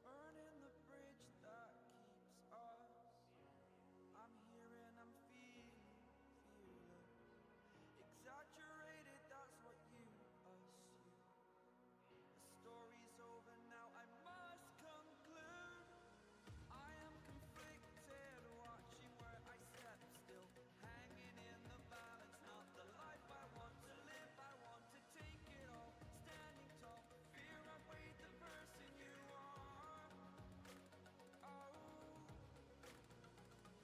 Burning the bridge that keeps us. I'm here and I'm feeling exaggerated, that's what you assume. The story's over now, I must conclude. I am conflicted, watching where I step still, hanging in the balance, not the life I want to live. I want to take it all, standing tall, fear I weighed the person you are. Oh,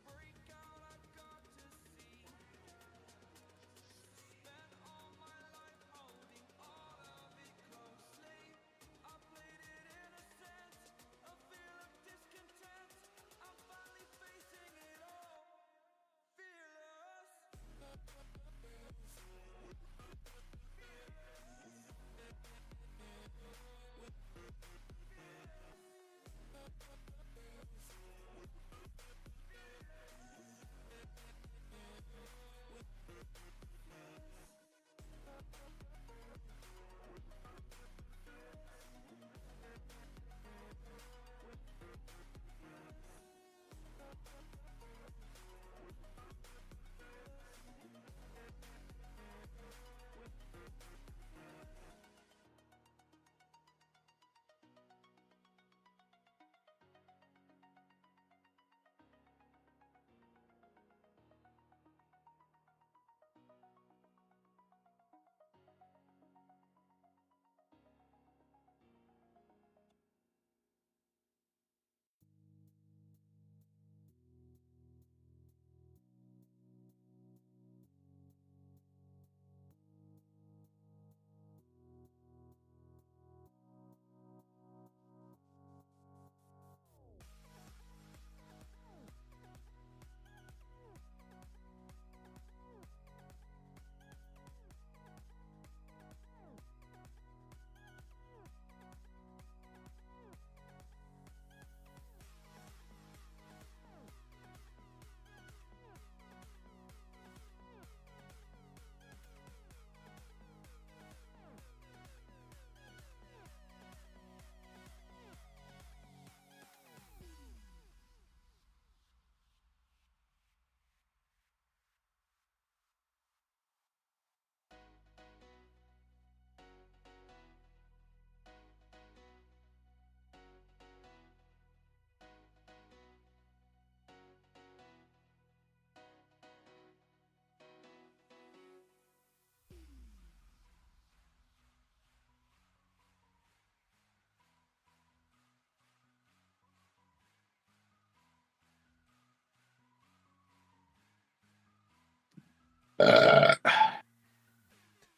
break out, I've got to see. Spent all my life holding all of it closely. I played it innocent, a feel of discontent. I'm finally facing it all, fearless.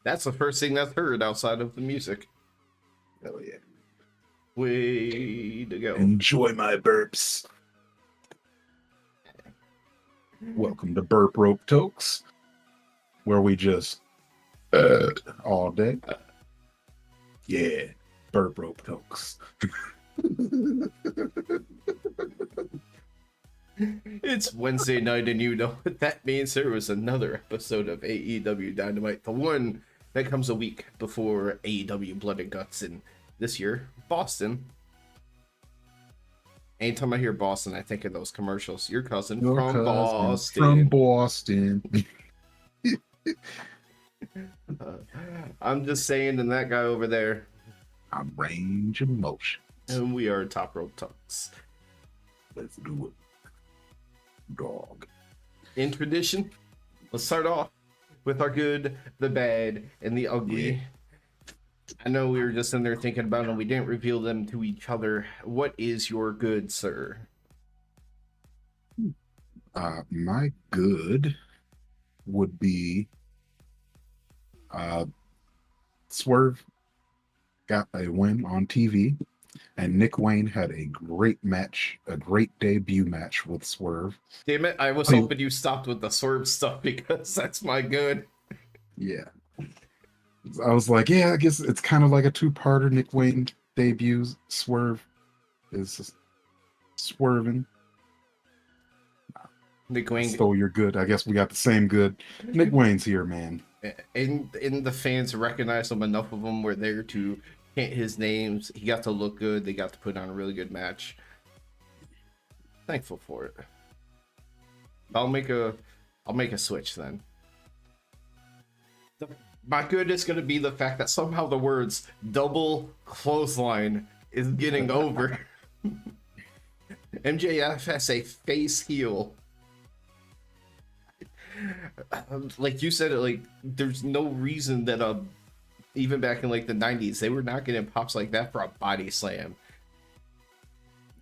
That's the first thing that's heard outside of the music. Hell yeah. Way to go. Enjoy my burps. Welcome to Burp Rope Tokes, where we just all day. Yeah, Burp Rope Tokes. It's Wednesday night, and you know what that means. There was another episode of AEW Dynamite, the one that comes a week before AEW Blood and Guts, and this year, Boston. Anytime I hear Boston, I think of those commercials. Your cousin from Boston. From Boston. I'm just saying, and that guy over there. I'm Range of Motion. And we are Top Rope Talks. Let's do it. Dog. In tradition, let's start off with our good, the bad, and the ugly. Yeah. I know we were just in there thinking about them. We didn't reveal them to each other. What is your good, sir? My good would be Swerve got a win on TV, and Nick Wayne had a great match, a great debut match with Swerve. Damn it! I was hoping you stopped with the Swerve stuff because that's my good. Yeah, I was like, yeah, I guess it's kind of like a two-parter. Nick Wayne debuts, Swerve is swerving. Nick I Wayne stole your good. I guess we got the same good. Nick Wayne's here, man. and the fans recognize him. Enough of them were there to chant his names. He got to look good. They got to put on a really good match. Thankful for it. I'll make a switch then. My good is going to be the fact that somehow the words double clothesline is getting over. MJF has a face heel. Like you said, like there's no reason that even back in like the 90s, they were not getting pops like that for a body slam.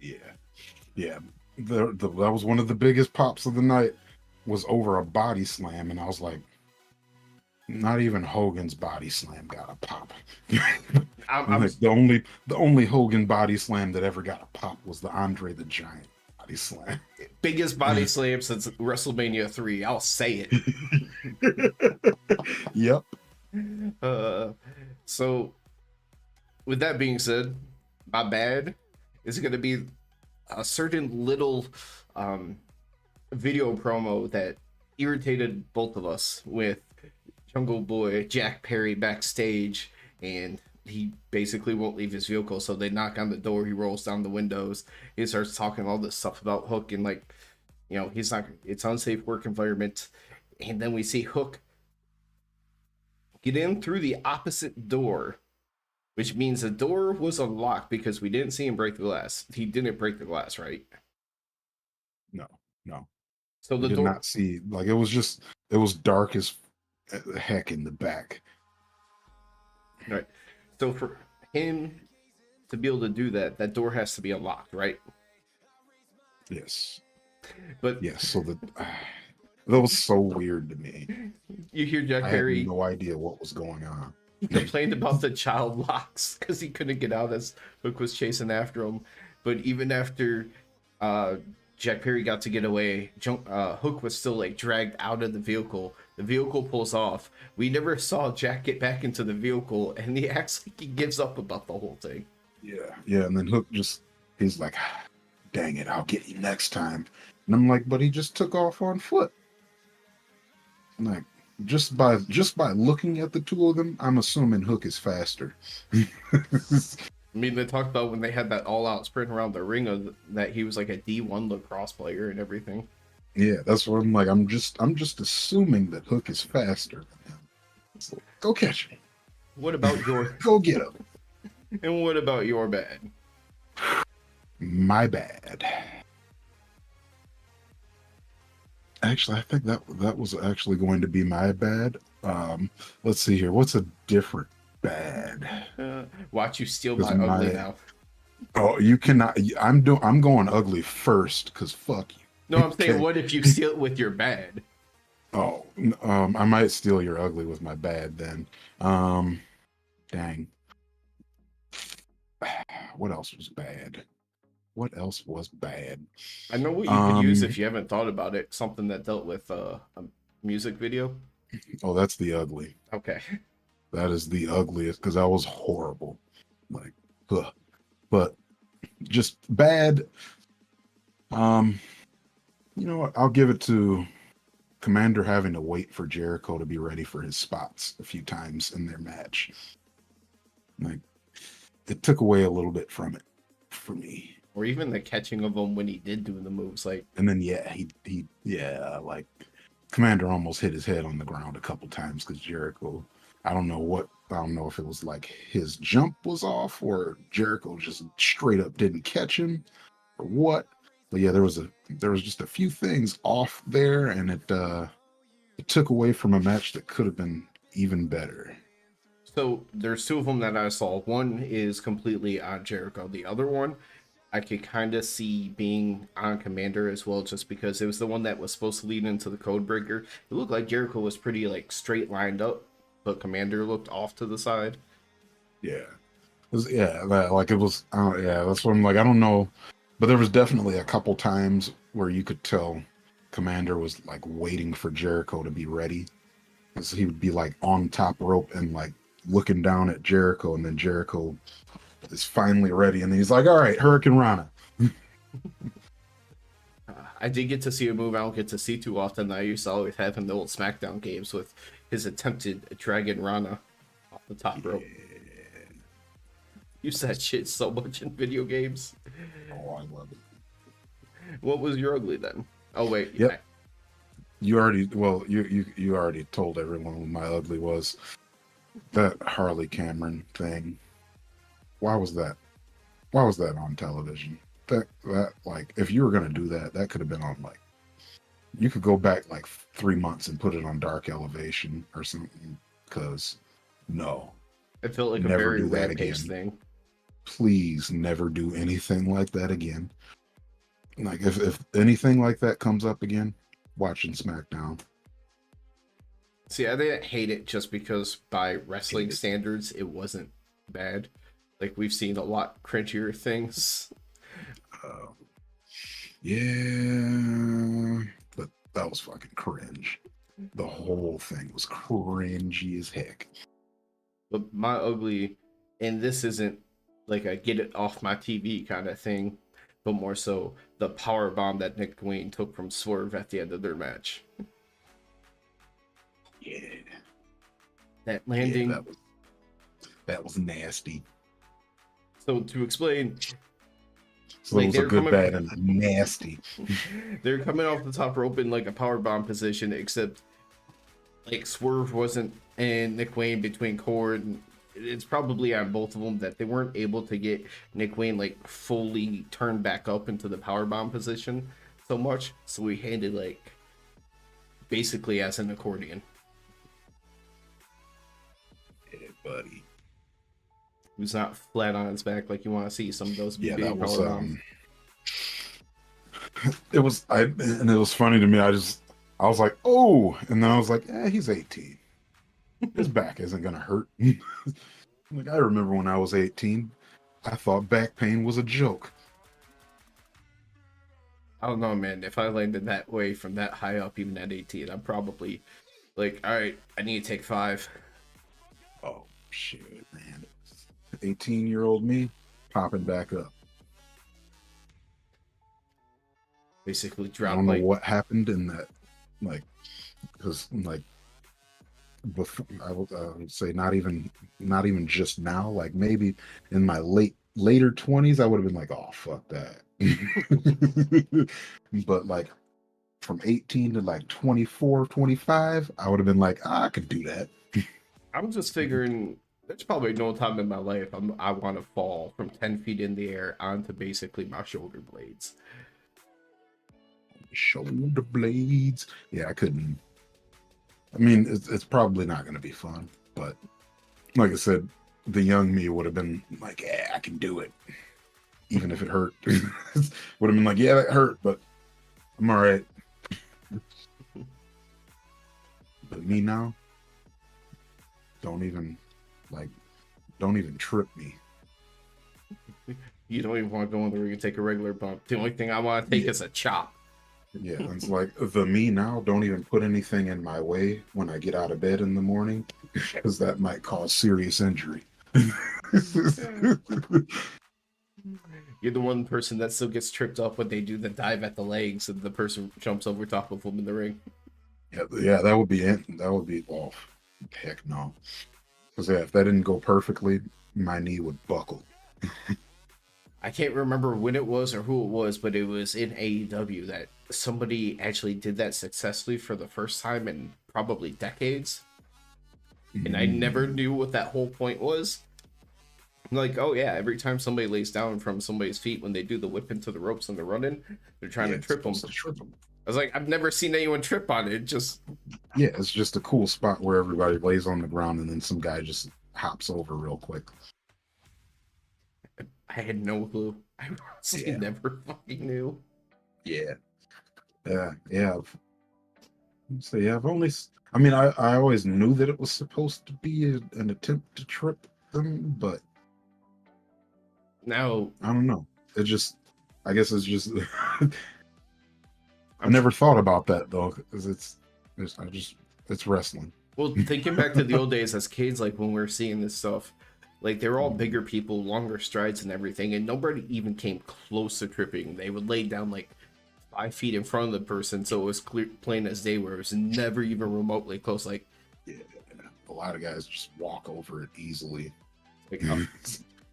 Yeah. That was one of the biggest pops of the night, was over a body slam, and I was like, not even Hogan's body slam got a pop. Like, the only Hogan body slam that ever got a pop was the Andre the Giant body slam. Biggest body slam since WrestleMania 3. I'll say it. Yep. So, with that being said, my bad is going to be a certain little video promo that irritated both of us with Jungle Boy Jack Perry backstage, and he basically won't leave his vehicle, so they knock on the door, he rolls down the windows, he starts talking all this stuff about Hook, and like, you know, it's unsafe work environment, and then we see Hook get in through the opposite door, which means the door was unlocked because we didn't see him break the glass. He didn't break the glass, right? No. So the did door not see, like, it was dark as heck in the back. right. So for him to be able to do that, that door has to be unlocked, right? Yes. But Yes. So that was so weird to me. you hear Jack I Perry had no idea what was going on. he complained about the child locks because he couldn't get out as Hook was chasing after him. But even after Jack Perry got to get away, Hook was still like dragged out of the vehicle. The vehicle pulls off. We never saw Jack get back into the vehicle, and he acts like he gives up about the whole thing. Yeah. And then Hook he's like, dang it, I'll get you next time. And I'm like, but he just took off on foot. I'm like, just by looking at the two of them, I'm assuming Hook is faster. I mean, they talked about when they had that all-out sprint around the ring that he was like a D1 lacrosse player and everything. Yeah, that's what I'm like. I'm just assuming that Hook is faster than him. So, go catch him. What about your Go get him. and what about your bad? My bad. Actually, I think that was actually going to be my bad. Let's see here. What's a different bad? Watch you steal my ugly now. Oh, you cannot. I'm going ugly first because fuck you. No, I'm saying, what if you steal it with your bad? Oh, I might steal your ugly with my bad then. Dang. What else was bad? What else was bad? I know what you could use if you haven't thought about it. Something that dealt with a music video. Oh, that's the ugly. Okay. That is the ugliest because that was horrible. Like, ugh. But just bad. You know what? I'll give it to Commander having to wait for Jericho to be ready for his spots a few times in their match. Like, it took away a little bit from it for me. Or even the catching of him when he did do the moves, like. And then he like Commander almost hit his head on the ground a couple times because Jericho. I don't know if it was like his jump was off or Jericho just straight up didn't catch him or what. But yeah, there was just a few things off there, and it took away from a match that could have been even better. So there's two of them that I saw. One is completely on Jericho. The other one, I could kind of see being on Commander as well, just because it was the one that was supposed to lead into the Codebreaker. It looked like Jericho was pretty like straight lined up, but Commander looked off to the side. Yeah. Like it was. Yeah, that's what I'm like. I don't know, but there was definitely a couple times where you could tell Commander was like waiting for Jericho to be ready. So he would be like on top rope and like looking down at Jericho, and then Jericho is finally ready, and he's like, "All right, Hurricane Rana." I did get to see a move I don't get to see too often. I used to always have in the old SmackDown games with his attempted Dragon Rana off the top rope. Use that shit so much in video games. Oh, I love it. What was your ugly then? Oh wait, Yep. You already you already told everyone what my ugly was. That Harley Cameron thing. Why was that? Why was that on television? That like if you were gonna do that, that could have been on like you could go back like 3 months and put it on Dark Elevation or something. Because no, it felt like a never very do that Rampage again. thing. Please never do anything like that again. Like if anything like that comes up again, watching SmackDown. See, I didn't hate it just because by wrestling Hate it. standards, it wasn't bad. Like we've seen a lot cringier things. Uh, yeah, but that was fucking cringe. The whole thing was cringy as heck. But my ugly, and this isn't like a get it off my TV kind of thing, but more so the power bomb that Nick Wayne took from Swerve at the end of their match. Yeah, That yeah, landing. that was nasty. So to explain, So like it was a good, bad, and a nasty. they're coming off the top rope in like a power bomb position, except like Swerve wasn't and Nick Wayne between cord. And it's probably on both of them that they weren't able to get Nick Wayne like fully turned back up into the power bomb position so much. So he handed like basically as an accordion. Yeah, buddy. He was not flat on his back like you want to see some of those Yeah, big that was power bombs. it was and it was funny to me. I was like, oh, and then I was like, he's 18. His back isn't gonna hurt. Like I remember when I was 18, I thought back pain was a joke. I don't know, man. If I landed that way from that high up, even at 18, I'm probably like, all right, I need to take 5. Oh shit, man. 18-year-old me popping back up. Basically, I drop don't know like what happened in that, like, because like before I would say not even just now. Like maybe in my later 20s, I would have been like, oh fuck that. But like from 18 to like 24, 25, I would have been like, I could do that. I'm just figuring there's probably no time in my life I want to fall from 10 feet in the air onto basically my shoulder blades. Shoulder blades. Yeah, I couldn't. I mean, it's probably not going to be fun, but like I said, the young me would have been like, yeah, I can do it, even if it hurt. Would have been like, yeah, that hurt, but I'm all right. But me now, don't even trip me. You don't even want to go in the ring and take a regular bump. The only thing I want to take is a chop. Yeah, it's like the me now, don't even put anything in my way when I get out of bed in the morning, because that might cause serious injury. You're the one person that still gets tripped up when they do the dive at the legs and the person jumps over top of them in the ring. Yeah, that would be it. That would be off. Heck no. Because if that didn't go perfectly, my knee would buckle. I can't remember when it was or who it was, but it was in AEW that somebody actually did that successfully for the first time in probably decades. And I never knew what that whole point was. I'm like, oh yeah, every time somebody lays down from somebody's feet when they do the whip into the ropes and they're running, they're trying to trip them. I was like, I've never seen anyone trip on it. Yeah, it's just a cool spot where everybody lays on the ground and then some guy just hops over real quick. I had no clue. I honestly never fucking knew. Yeah. So yeah, I mean, I always knew that it was supposed to be an attempt to trip them, but Now, I don't know. It just, I guess it's just. I I'm never thought about that though, because it's wrestling. well, thinking back to the old days as kids, like when we were seeing this stuff, like they were all bigger people, longer strides and everything, and nobody even came close to tripping. They would lay down like 5 feet in front of the person, so it was clear, plain as day, where it was never even remotely close. Yeah, a lot of guys just walk over it easily. Oh,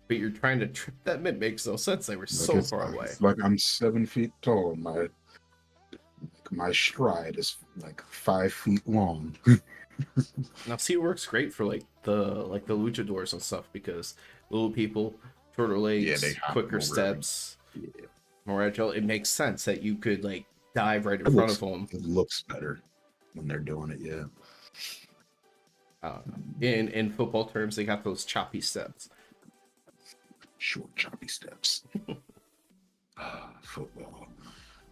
but you're trying to trip them. It makes no sense. They were so far away. It's like I'm 7 feet tall. My stride is like 5 feet long. Now, see, it works great for like the luchadors and stuff, because little people, shorter legs, they hop quicker over steps, Yeah. more agile. It makes sense that you could like dive right in It front looks, of them. it looks better when they're doing it. Yeah. In football terms, they got those choppy steps. Short, choppy steps. Football.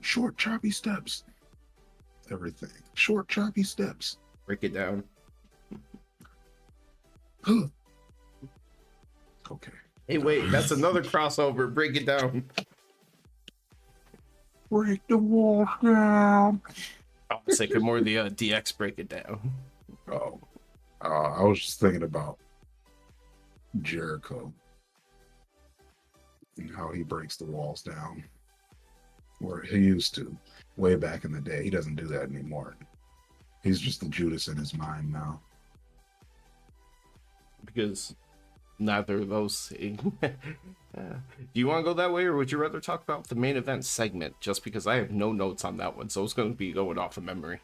Short, choppy steps. Everything. Short, choppy steps. Break it down. Okay. Hey, wait, that's another crossover. Break it down. Break the wall down. I was thinking more the DX break it down. Oh, I was just thinking about Jericho and how he breaks the walls down, where he used to way back in the day. He doesn't do that anymore. He's just the Judas in his mind now. Because neither of those. Do you want to go that way, or would you rather talk about the main event segment? Just because I have no notes on that one, so it's going to be going off of memory.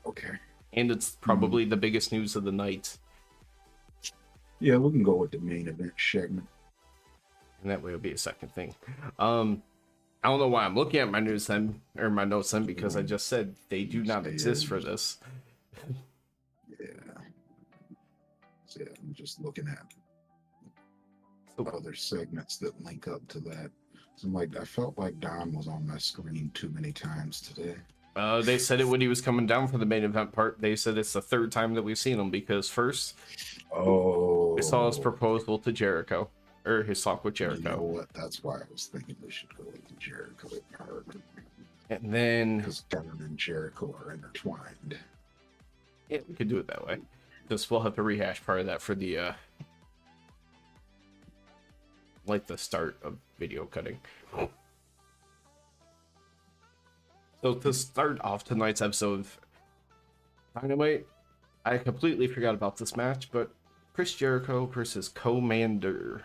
Okay. And it's probably the biggest news of the night. Yeah, we can go with the main event segment. And that way it'll be a second thing. I don't know why I'm looking at my news then, or my notes then, because I just said they do not exist for this. Yeah. So yeah, I'm just looking at other segments that link up to that. So I felt like Don was on my screen too many times today. They said it when he was coming down for the main event part. They said it's the third time that we've seen him, because first we saw his proposal to Jericho, or his talk with Jericho. You know what? That's why I was thinking we should go with the Jericho part. And then because Don and Jericho are intertwined. Yeah, we could do it that way. Just we'll have to rehash part of that for the like the start of video cutting. So to start off tonight's episode of Dynamite, I completely forgot about this match, but Chris Jericho versus Commander.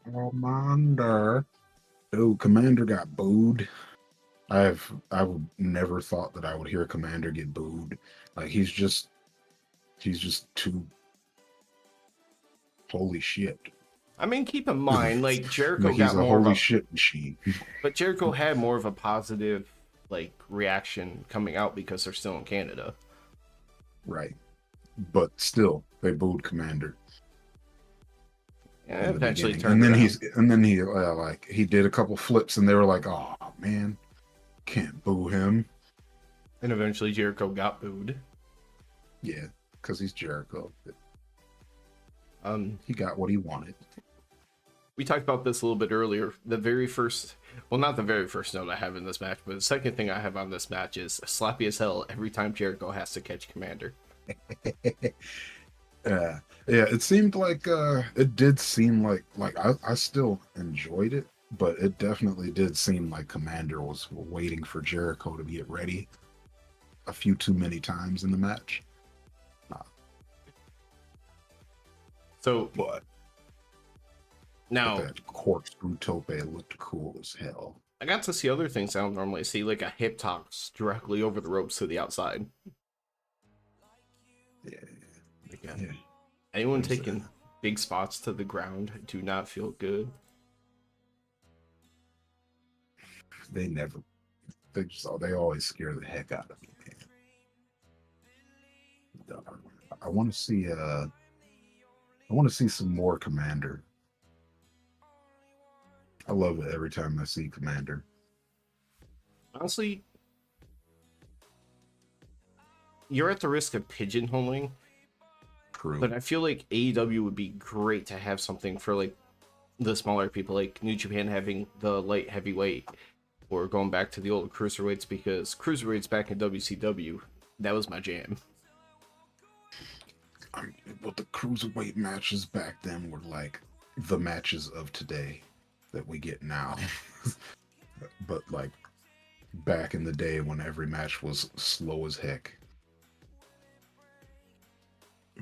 Commander. Oh, Commander got booed. I would never thought that I would hear Commander get booed. Like he's just too holy shit. I mean, keep in mind, like Jericho like got more holy of a shit machine. but Jericho had more of a positive like reaction coming out because they're still in Canada. Right. But still, they booed Commander. Yeah, eventually turned and then around. he did a couple flips and they were like, "Oh man, can't boo him." And eventually Jericho got booed. Yeah, because he's Jericho. He got what he wanted. We talked about this a little bit earlier. The very first, well, not the very first note I have in this match, but the second thing I have on this match is sloppy as hell every time Jericho has to catch Commander. Yeah, it seemed like it did seem like I still enjoyed it, but it definitely did seem like Commander was waiting for Jericho to get ready a few too many times in the match. But now that corkscrew tope looked cool as hell. I got to see other things I don't normally see, like a hip toss directly over the ropes to the outside. Yeah. Anyone taking big spots to the ground do not feel good. They always scare the heck out of me, man. I want to see some more Commander. I love it every time I see Commander. Honestly, you're at the risk of pigeonholing. True. But I feel like AEW would be great to have something for like the smaller people, like New Japan having the light heavyweight, or going back to the old cruiserweights, because cruiserweights back in WCW, that was my jam. But the cruiserweight matches back then were like the matches of today that we get now. But like back in the day when every match was slow as heck.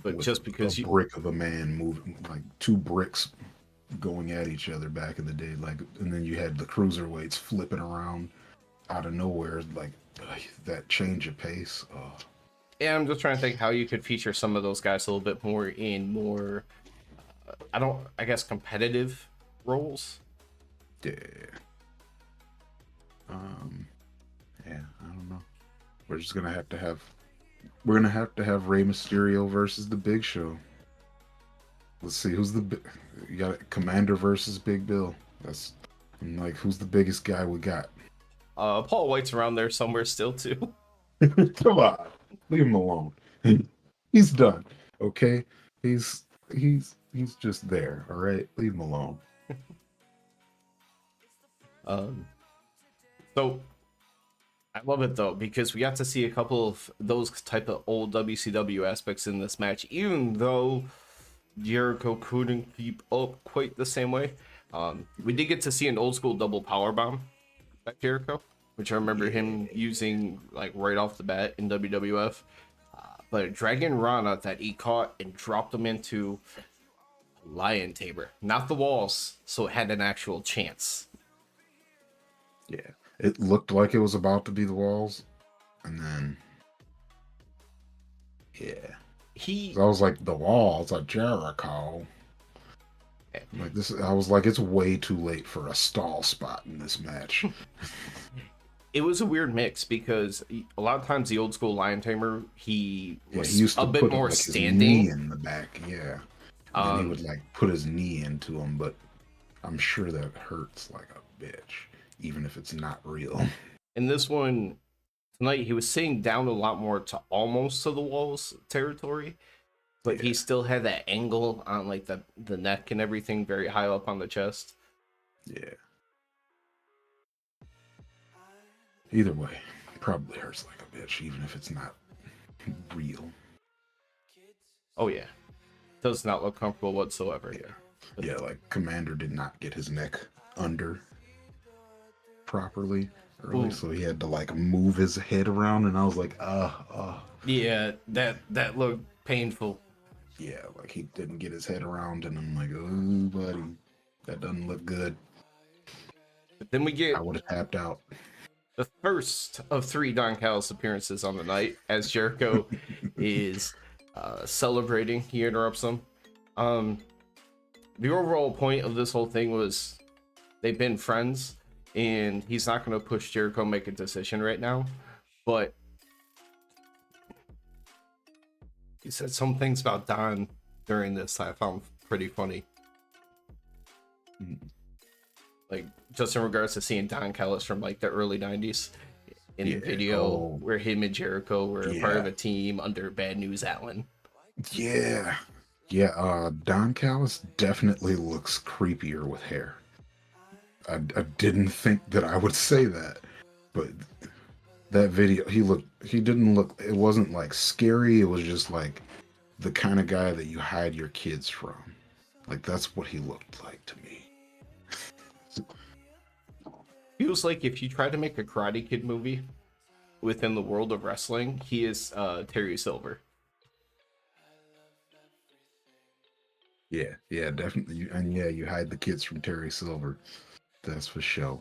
But with just because a brick of a man moving, like two bricks going at each other back in the day, like, and then you had the cruiserweights flipping around out of nowhere, like that change of pace. Oh. Yeah, I'm just trying to think how you could feature some of those guys a little bit more in more, I guess, competitive roles. Yeah. Yeah, I don't know. We're just gonna have to have Rey Mysterio versus the Big Show. Let's see who's you got Commander versus Big Bill. I'm like, who's the biggest guy we got? Paul White's around there somewhere still too. Come on, leave him alone. He's done. Okay, he's just there. All right, leave him alone. So I love it though, because we got to see a couple of those type of old WCW aspects in this match, even though Jericho couldn't keep up quite the same way. We did get to see an old school double power bomb by Jericho, which I remember him using like right off the bat in WWF. But Dragon Rana that he caught and dropped him into Lion Tamer, not the walls, so it had an actual chance. Yeah, it looked like it was about to be the walls, and then I was like, the walls are Jericho. Like this, I was like, it's way too late for a stall spot in this match. It was a weird mix because a lot of times the old school Lion Tamer, he was he used to a bit put more like standing his knee in the back, and then he would like put his knee into him, but I'm sure that hurts like a bitch, even if it's not real. In this one tonight, he was sitting down a lot more to almost to the walls territory, but he still had that angle on like the neck and everything very high up on the chest. Yeah. Either way, probably hurts like a bitch, even if it's not real. Oh yeah, does not look comfortable whatsoever. Yeah, like Commander did not get his neck under properly early, so he had to like move his head around, and I was like, Yeah, that looked painful. Yeah, like he didn't get his head around, and I'm like, oh, buddy, that doesn't look good. But then I would have tapped out. The first of 3 Don Callis appearances on the night, as Jericho is celebrating. He interrupts them. The overall point of this whole thing was they've been friends, and he's not going to push Jericho make a decision right now. But he said some things about Don during this I found pretty funny. Like, just in regards to seeing Don Callis from like the early 90s in the video where him and Jericho were part of a team under Bad News Allen. Yeah. Don Callis definitely looks creepier with hair. I didn't think that I would say that, but that video, it wasn't like scary. It was just like the kind of guy that you hide your kids from. Like, that's what he looked like to me. Feels like if you try to make a Karate Kid movie within the world of wrestling, he is Terry Silver. Yeah, definitely. And yeah, you hide the kids from Terry Silver. That's for sure.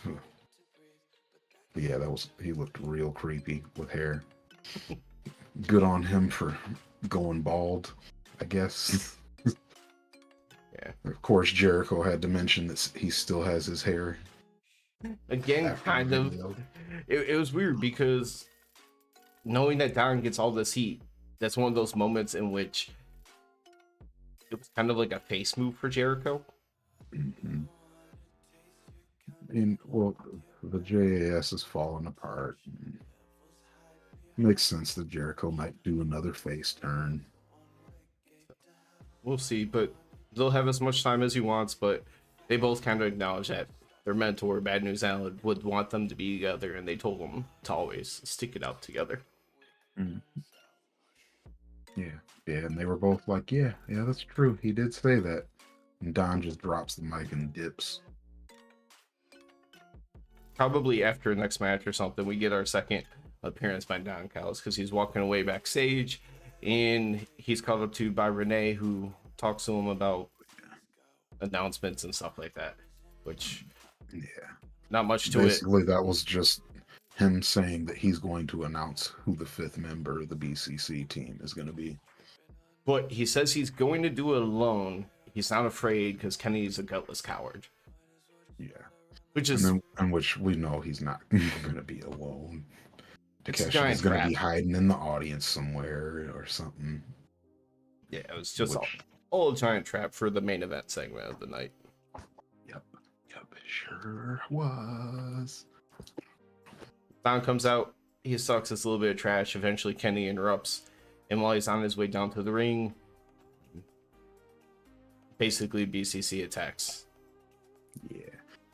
But yeah, he looked real creepy with hair. Good on him for going bald, I guess. Yeah. Of course, Jericho had to mention that he still has his hair. Again, kind of. It was weird because knowing that Don gets all this heat, that's one of those moments in which it was kind of like a face move for Jericho. Mm-hmm. And well, the JAS is falling apart. Makes sense that Jericho might do another face turn. We'll see, but They'll have as much time as he wants, but they both kind of acknowledge that their mentor, Bad News Allen, would want them to be together, and they told them to always stick it out together. Mm. Yeah, and they were both like, yeah, that's true. He did say that. And Don just drops the mic and dips. Probably after the next match or something, we get our second appearance by Don Callis, because he's walking away backstage, and he's called up to by Renee, who talks to him about announcements and stuff like that, which not much to Basically, that was just him saying that he's going to announce who the 5th member of the BCC team is going to be. But he says he's going to do it alone. He's not afraid because Kenny's a gutless coward. Yeah. Which is... And which we know he's not going to be alone. Takeshi is going to trap. be hiding in the audience somewhere or something. Yeah, it was just all a giant trap for the main event segment of the night. Yep, sure was. Don comes out. He sucks this little bit of trash. Eventually, Kenny interrupts. And while he's on his way down to the ring, basically BCC attacks. Yeah.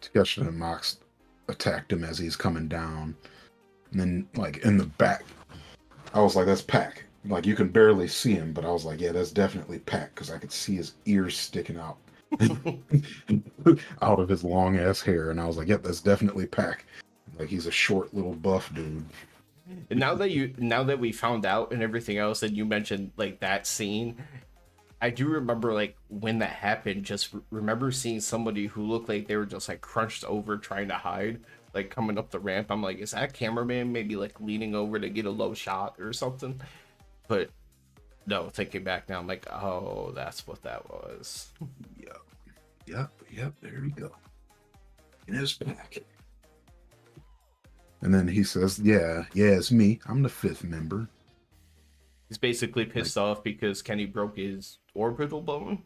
Takeshi and Mox attacked him as he's coming down. And then, like, in the back, I was like, that's Pac. Like, you can barely see him, but I was like, yeah, that's definitely Pac, because I could see his ears sticking out out of his long ass hair. And I was like, yep, that's definitely Pac. Like, he's a short little buff dude. And now that we found out and everything else, and you mentioned like that scene, I do remember like when that happened, just remember seeing somebody who looked like they were just like crunched over trying to hide, like coming up the ramp. I'm like, is that cameraman maybe like leaning over to get a low shot or something? But no, thinking back now, I'm like, oh, that's what that was. Yep, there we go. In his back. And then he says, yeah, it's me. I'm the 5th member. He's basically pissed off because Kenny broke his orbital bone.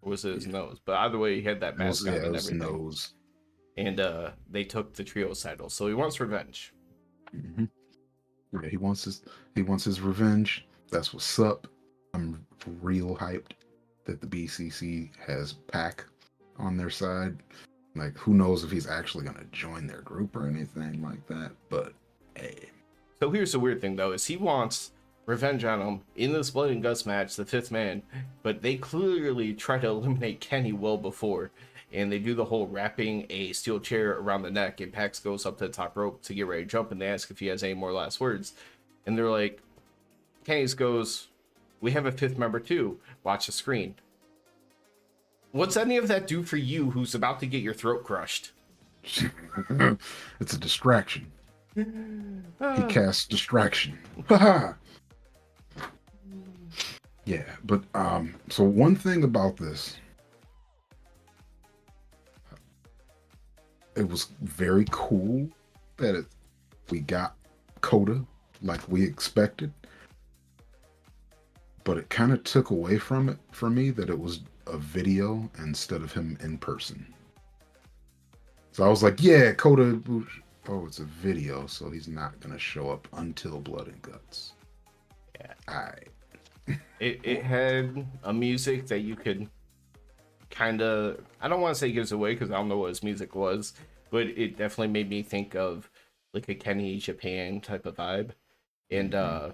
Or was it his nose? But either way, he had that mask on and everything. Nose. And they took the trio title, so he wants revenge. Mm-hmm. Yeah, he wants his revenge. That's what's up. I'm real hyped that the BCC has Pac on their side. Like, who knows if he's actually going to join their group or anything like that, but hey. So here's the weird thing, though, is he wants revenge on him in this Blood and Guts match, the 5th man, but they clearly try to eliminate Kenny well before, and they do the whole wrapping a steel chair around the neck, and Pax goes up to the top rope to get ready to jump, and they ask if he has any more last words, and they're like, Kenny's goes, we have a 5th member too, watch the screen. What's any of that do for you who's about to get your throat crushed? It's a distraction. He casts distraction. Yeah, but so one thing about this, it was very cool that we got Coda like we expected, but it kind of took away from it for me that it was a video instead of him in person. So I was like, yeah, Coda, oh, it's a video, so he's not gonna show up until Blood and Guts. Yeah. Alright. It had a music that you could kind of, I don't want to say gives away because I don't know what his music was, but it definitely made me think of like a Kenny Japan type of vibe. And then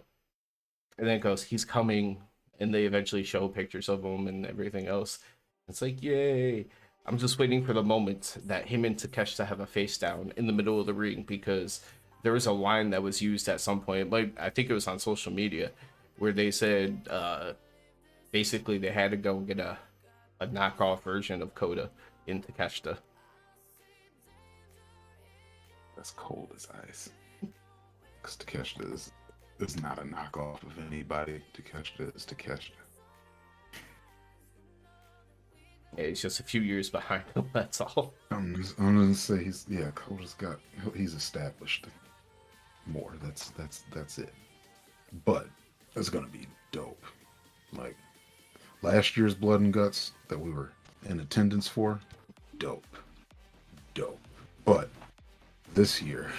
it goes, he's coming, and they eventually show pictures of him and everything else. It's like, yay. I'm just waiting for the moment that him and Takeshita have a face down in the middle of the ring, because there was a line that was used at some point, like I think it was on social media, where they said basically they had to go and get a knockoff version of Coda in Takeshita. That's cold as ice. Because Takeshita is not a knockoff of anybody. Takeshita is Takeshita. Yeah, he's just a few years behind him, that's all. I'm gonna say he's established more. That's it. But it's gonna be dope. Like last year's Blood and Guts that we were in attendance for, dope. But this year,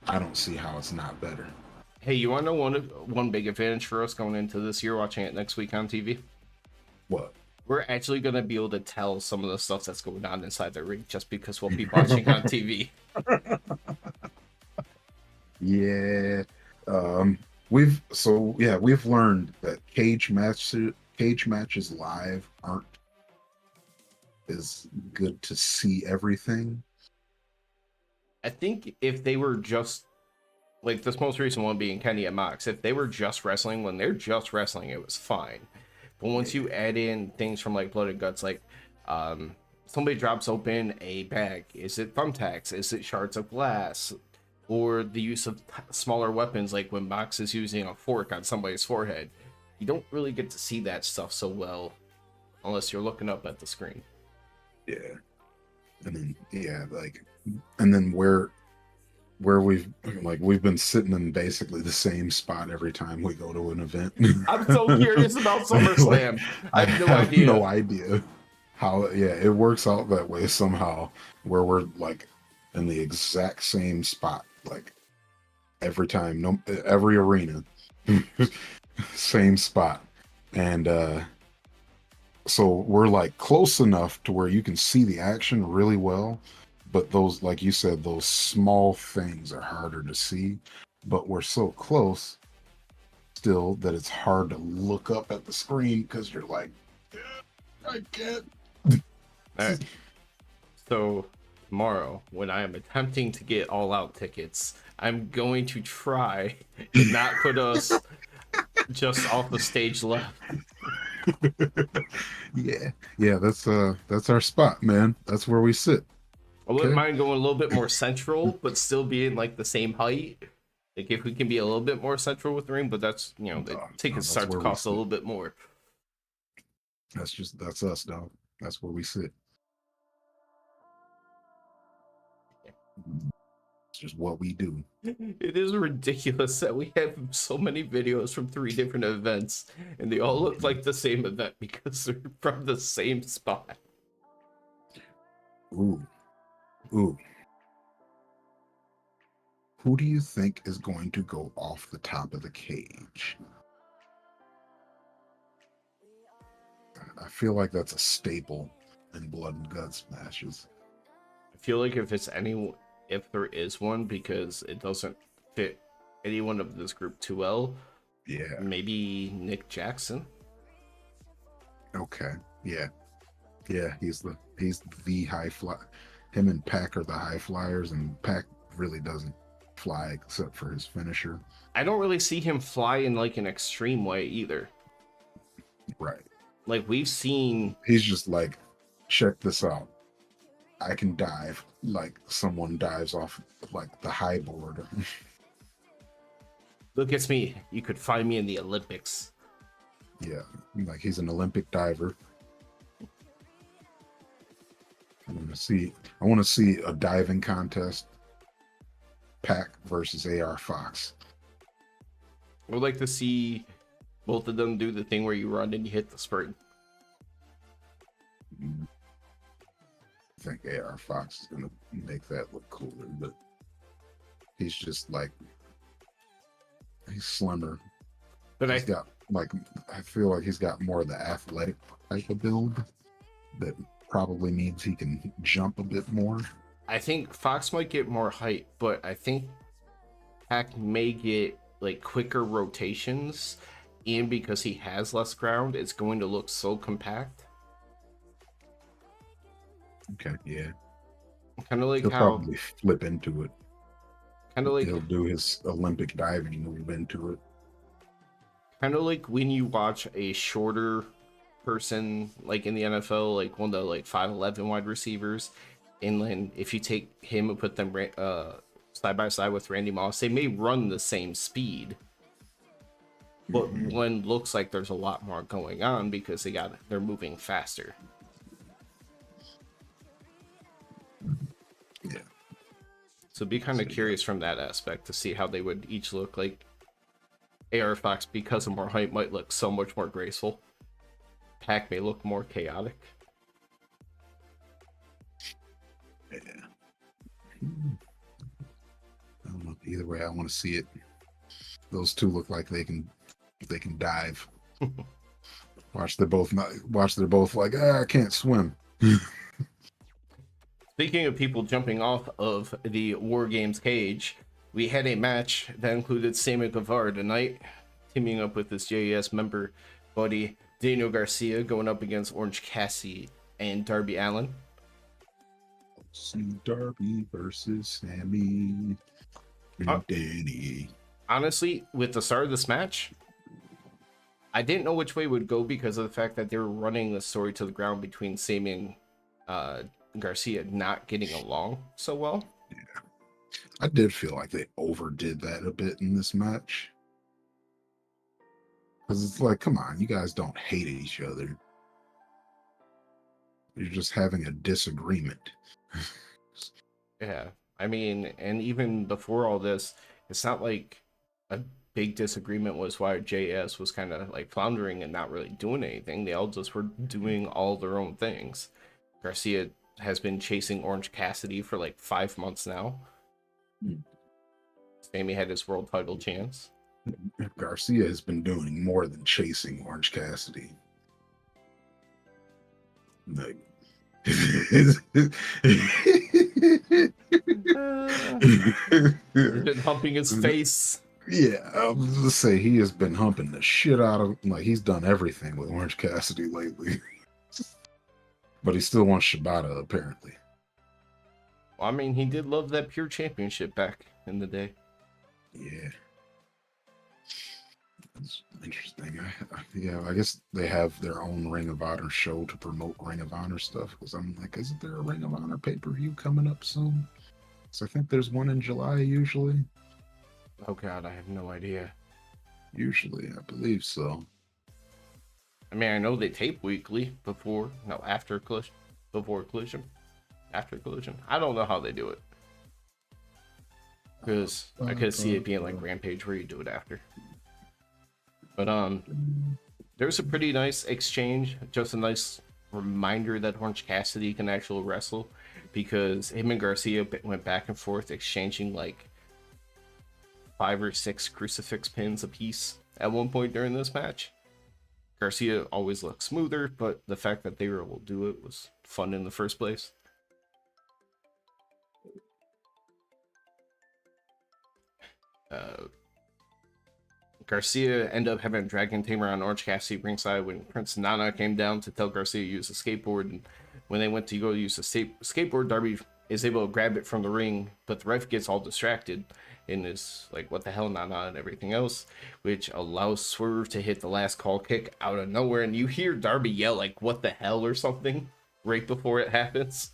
I don't see how it's not better. Hey, you want to know one big advantage for us going into this year, watching it next week on TV? What? We're actually gonna be able to tell some of the stuff that's going on inside the ring just because we'll be watching on TV. Yeah. We've learned that cage matches live aren't as good to see everything. I think if they were just like this most recent one being Kenny and Mox, if they were just wrestling when they're just wrestling, it was fine. But once you add in things from like Blood and Guts, like somebody drops open a bag, is it thumbtacks? Is it shards of glass? Or the use of smaller weapons, like when Mox is using a fork on somebody's forehead. You don't really get to see that stuff so well unless you're looking up at the screen. Yeah. And then where we've been sitting in basically the same spot every time we go to an event. I'm so curious about SummerSlam. I have no idea how it works out that way somehow, where we're like in the exact same spot, like every time, every arena, same spot. And so we're like close enough to where you can see the action really well, but those, like you said, those small things are harder to see. But we're so close still that it's hard to look up at the screen because you're like, I can't. All right. So tomorrow, when I am attempting to get all out tickets, I'm going to try to not put us just off the stage left. Yeah, that's our spot, man. That's where we sit. I wouldn't mind going a little bit more central, but still being like the same height. Like if we can be a little bit more central with the ring, but that's the tickets start to cost a little bit more. That's us, dog. That's where we sit. It's just what we do. It is ridiculous that we have so many videos from 3 different events, and they all look like the same event because they're from the same spot. Ooh. Who do you think is going to go off the top of the cage? I feel like that's a staple in Blood and Guts matches. I feel like if there is one, because it doesn't fit anyone of this group too well. Yeah. Maybe Nick Jackson. Okay. Yeah. He's the high fly. Him and Pac are the high flyers, and Pac really doesn't fly except for his finisher. I don't really see him fly in like an extreme way either. Right. Like we've seen. He's just like, check this out. I can dive like someone dives off like the high board. Look at me. You could find me in the Olympics. Yeah, like he's an Olympic diver. I want to see a diving contest. Pac versus AR Fox. I would like to see both of them do the thing where you run and you hit the spring. I think AR Fox is gonna make that look cooler, but he's just like, he's slimmer. But I feel like he's got more of the athletic type of build that probably means he can jump a bit more. I think Fox might get more height, but I think Pac may get like quicker rotations, and because he has less ground, it's going to look so compact. Okay, yeah. Kind of like he'll how probably flip into it. Kind of like he'll do his Olympic diving move into it. Kind of like when you watch a shorter person, like in the NFL, like one of the like 5'11" wide receivers, and then if you take him and put them side by side with Randy Moss, they may run the same speed, but one looks like there's a lot more going on because they're moving faster. Yeah. So be kind of curious from that aspect to see how they would each look. Like AR Fox, because of more height, might look so much more graceful. Pac may look more chaotic. Yeah. I don't know. Either way, I want to see it. Those two look like they can dive. Watch they're both like, I can't swim. Speaking of people jumping off of the War Games cage, we had a match that included Sammy Guevara tonight, teaming up with his JES member buddy Daniel Garcia, going up against Orange Cassidy and Darby Allin. See Darby versus Sammy and Danny. Honestly, with the start of this match, I didn't know which way it would go because of the fact that they were running the story to the ground between Sammy and Garcia not getting along so well. Yeah, I did feel like they overdid that a bit in this match. Because it's like, come on, you guys don't hate each other. You're just having a disagreement. Yeah, I mean, and even before all this, it's not like a big disagreement was why JS was kind of like floundering and not really doing anything. They all just were doing all their own things. Garcia has been chasing Orange Cassidy for like 5 months now. Sammy had his world title chance. Garcia has been doing more than chasing Orange Cassidy. Like, He's been humping his face. Yeah, I was gonna say he has been humping the shit out of, like, he's done everything with Orange Cassidy lately. But he still wants Shibata, apparently. Well, I mean, he did love that pure championship back in the day. Yeah. It's interesting. Yeah, I guess they have their own Ring of Honor show to promote Ring of Honor stuff. Because I'm like, isn't there a Ring of Honor pay-per-view coming up soon? So I think there's one in July usually. Oh god, I have no idea. Usually, I believe so. I mean, I know they tape weekly after Collision. Before Collision. After Collision. I don't know how they do it. Because I could see it being like Rampage where you do it after. But there's a pretty nice exchange, just a nice reminder that Orange Cassidy can actually wrestle, because him and Garcia went back and forth exchanging like 5 or 6 crucifix pins apiece at one point during this match. Garcia always looked smoother, but the fact that they were able to do it was fun in the first place. Garcia ended up having a dragon tamer on Orange Cassidy ringside when Prince Nana came down to tell Garcia to use a skateboard. And when they went to go use a skateboard, Darby is able to grab it from the ring, but the ref gets all distracted and is like, what the hell, Nana, and everything else, which allows Swerve to hit the last call kick out of nowhere. And you hear Darby yell, like, what the hell, or something right before it happens.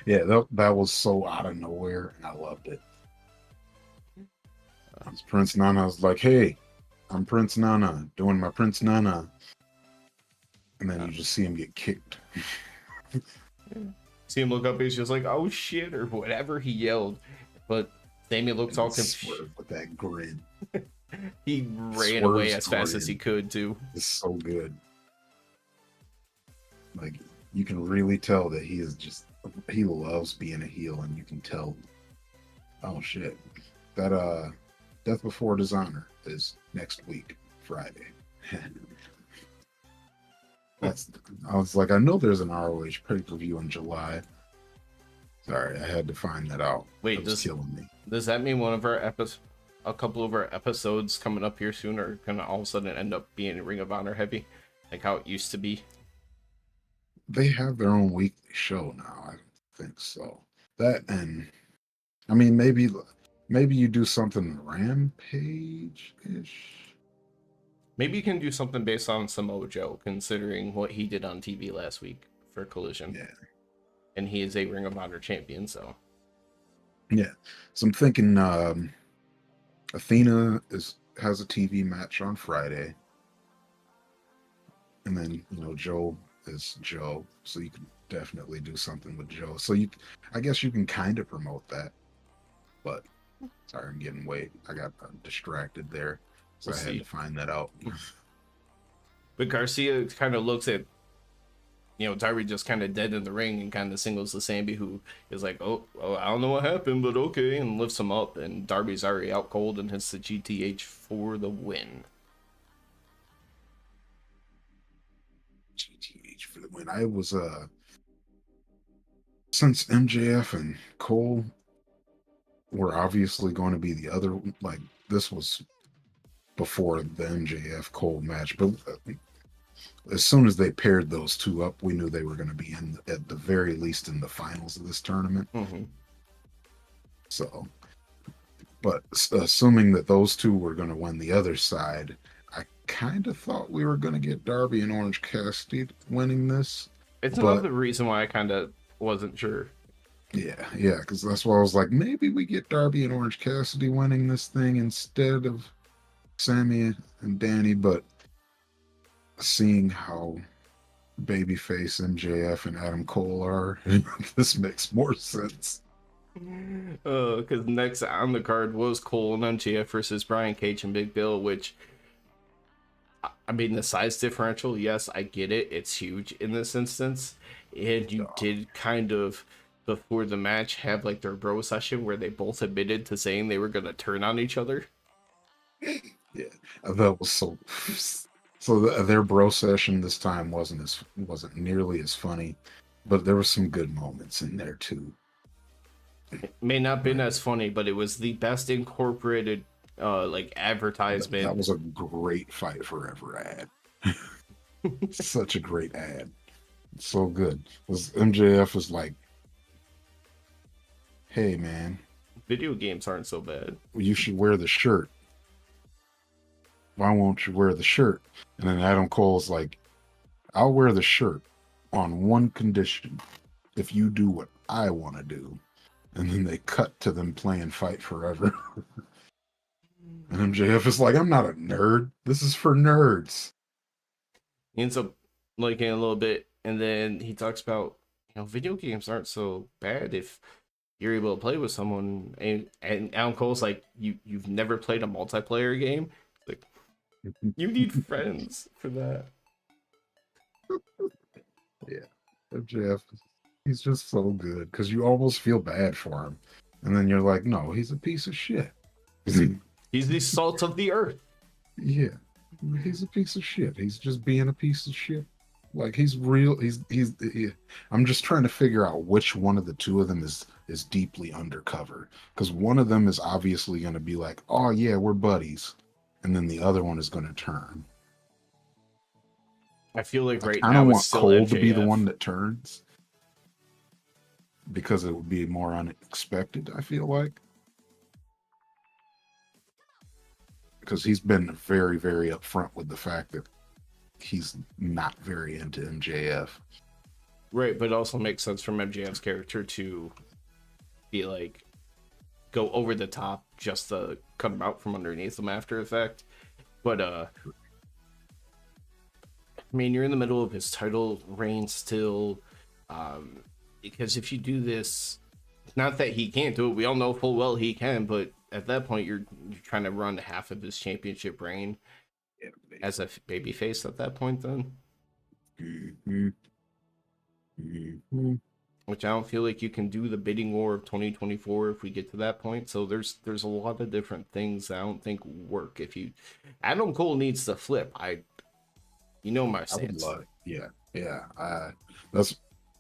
Yeah, that was so out of nowhere, and I loved it. Prince Nana was like, hey, I'm Prince Nana, doing my Prince Nana. And then you just see him get kicked. See him look up, he's just like, oh shit, or whatever he yelled. But Sammy looks all confused with that grin. He ran away as fast as he could, too. It's so good. Like, you can really tell that he loves being a heel, and you can tell. Oh shit. That, Death Before Dishonor is next week, Friday. I was like, I know there's an ROH pay-per-view in July. Sorry, I had to find that out. Wait, killing me. Does that mean a couple of our episodes coming up here soon are gonna all of a sudden end up being Ring of Honor heavy, like how it used to be? They have their own weekly show now. I don't think so. That, and I mean, maybe you do something Rampage-ish. Maybe you can do something based on Samoa Joe, considering what he did on TV last week for Collision. Yeah. And he is a Ring of Honor champion, so. Yeah. So I'm thinking Athena has a TV match on Friday. And then, Joe is Joe. So you can definitely do something with Joe. So I guess you can kind of promote that. But sorry, I'm getting I got distracted there. So I had to find that out. But Garcia kind of looks at, Darby just kind of dead in the ring and kind of singles to Sammy, who is like, oh, I don't know what happened, but okay, and lifts him up. And Darby's already out cold and hits the GTH for the win. when I was since MJF and Cole were obviously going to be the other, like this was before the MJF Cole match, but as soon as they paired those two up, we knew they were going to be in, at the very least, in the finals of this tournament. Mm-hmm. So, but assuming that those two were going to win the other side, I kind of thought we were going to get Darby and Orange Cassidy winning this. It's but, another reason why I kind of wasn't sure. Yeah, because that's why I was like, maybe we get Darby and Orange Cassidy winning this thing instead of Sammy and Danny, but seeing how babyface MJF and Adam Cole are, this makes more sense. Because next on the card was Cole and MJF versus Brian Cage and Big Bill, which, I mean, the size differential, yes, I get it. It's huge in this instance. And you did kind of, before the match, have like their bro session where they both admitted to saying they were going to turn on each other. Yeah, that was so. So their bro session this time wasn't nearly as funny, but there were some good moments in there too. It may not have been as funny, but it was the best incorporated like advertisement. That was a great Fight Forever ad. Such a great ad. So good. Was MJF was like, hey man, video games aren't so bad. You should wear the shirt. Why won't you wear the shirt? And then Adam Cole's like, I'll wear the shirt on one condition: if you do what I want to do. And then they cut to them playing Fight Forever. And MJF is like, I'm not a nerd. This is for nerds. He ends up liking it a little bit, and then he talks about, video games aren't so bad if you're able to play with someone. And Adam Cole's like, you've never played a multiplayer game? Like, you need friends for that. Yeah, MJF, he's just so good because you almost feel bad for him. And then you're like, no, he's a piece of shit. He's the salt of the earth. Yeah, he's a piece of shit. He's just being a piece of shit. Like, he's real. I'm just trying to figure out which one of the two of them is deeply undercover, because one of them is obviously going to be like, oh yeah, we're buddies, and then the other one is going to turn. I feel like right now I now want it's still Cole MJF. to be the one that turns, because it would be more unexpected, I feel like. Because he's been very, very upfront with the fact that he's not very into MJF. Right, but it also makes sense from MJF's character to be like, go over the top just to cut him out from underneath him after effect. But I mean, you're in the middle of his title reign still, because if you do this, not that he can't do it, we all know full well he can, but at that point you're trying to run half of his championship reign as a babyface at that point then. Mm-hmm. Mm-hmm. Which I don't feel like you can do the bidding war of 2024 if we get to that point. So there's a lot of different things that I don't think work. If you, Adam Cole needs to flip. My stance.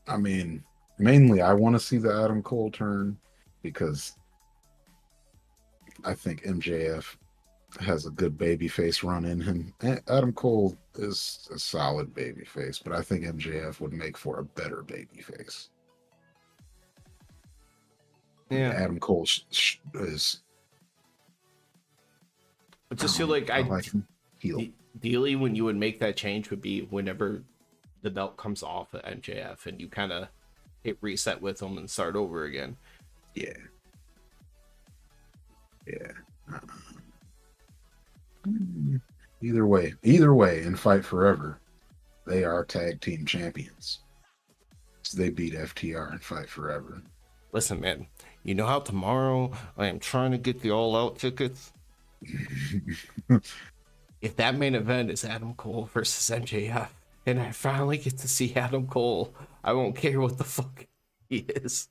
I mean, mainly I want to see the Adam Cole turn, because I think MJF has a good babyface run in him. Adam Cole is a solid babyface, but I think MJF would make for a better babyface. Yeah, Adam Cole is. I just feel like I like him. Ideally, when you would make that change would be whenever the belt comes off at MJF and you kind of hit reset with him and start over again. Yeah. Either way, in Fight Forever, they are tag team champions. So they beat FTR in Fight Forever. Listen, man, you know how tomorrow I am trying to get the all-out tickets? If that main event is Adam Cole versus MJF, and I finally get to see Adam Cole, I won't care what the fuck he is.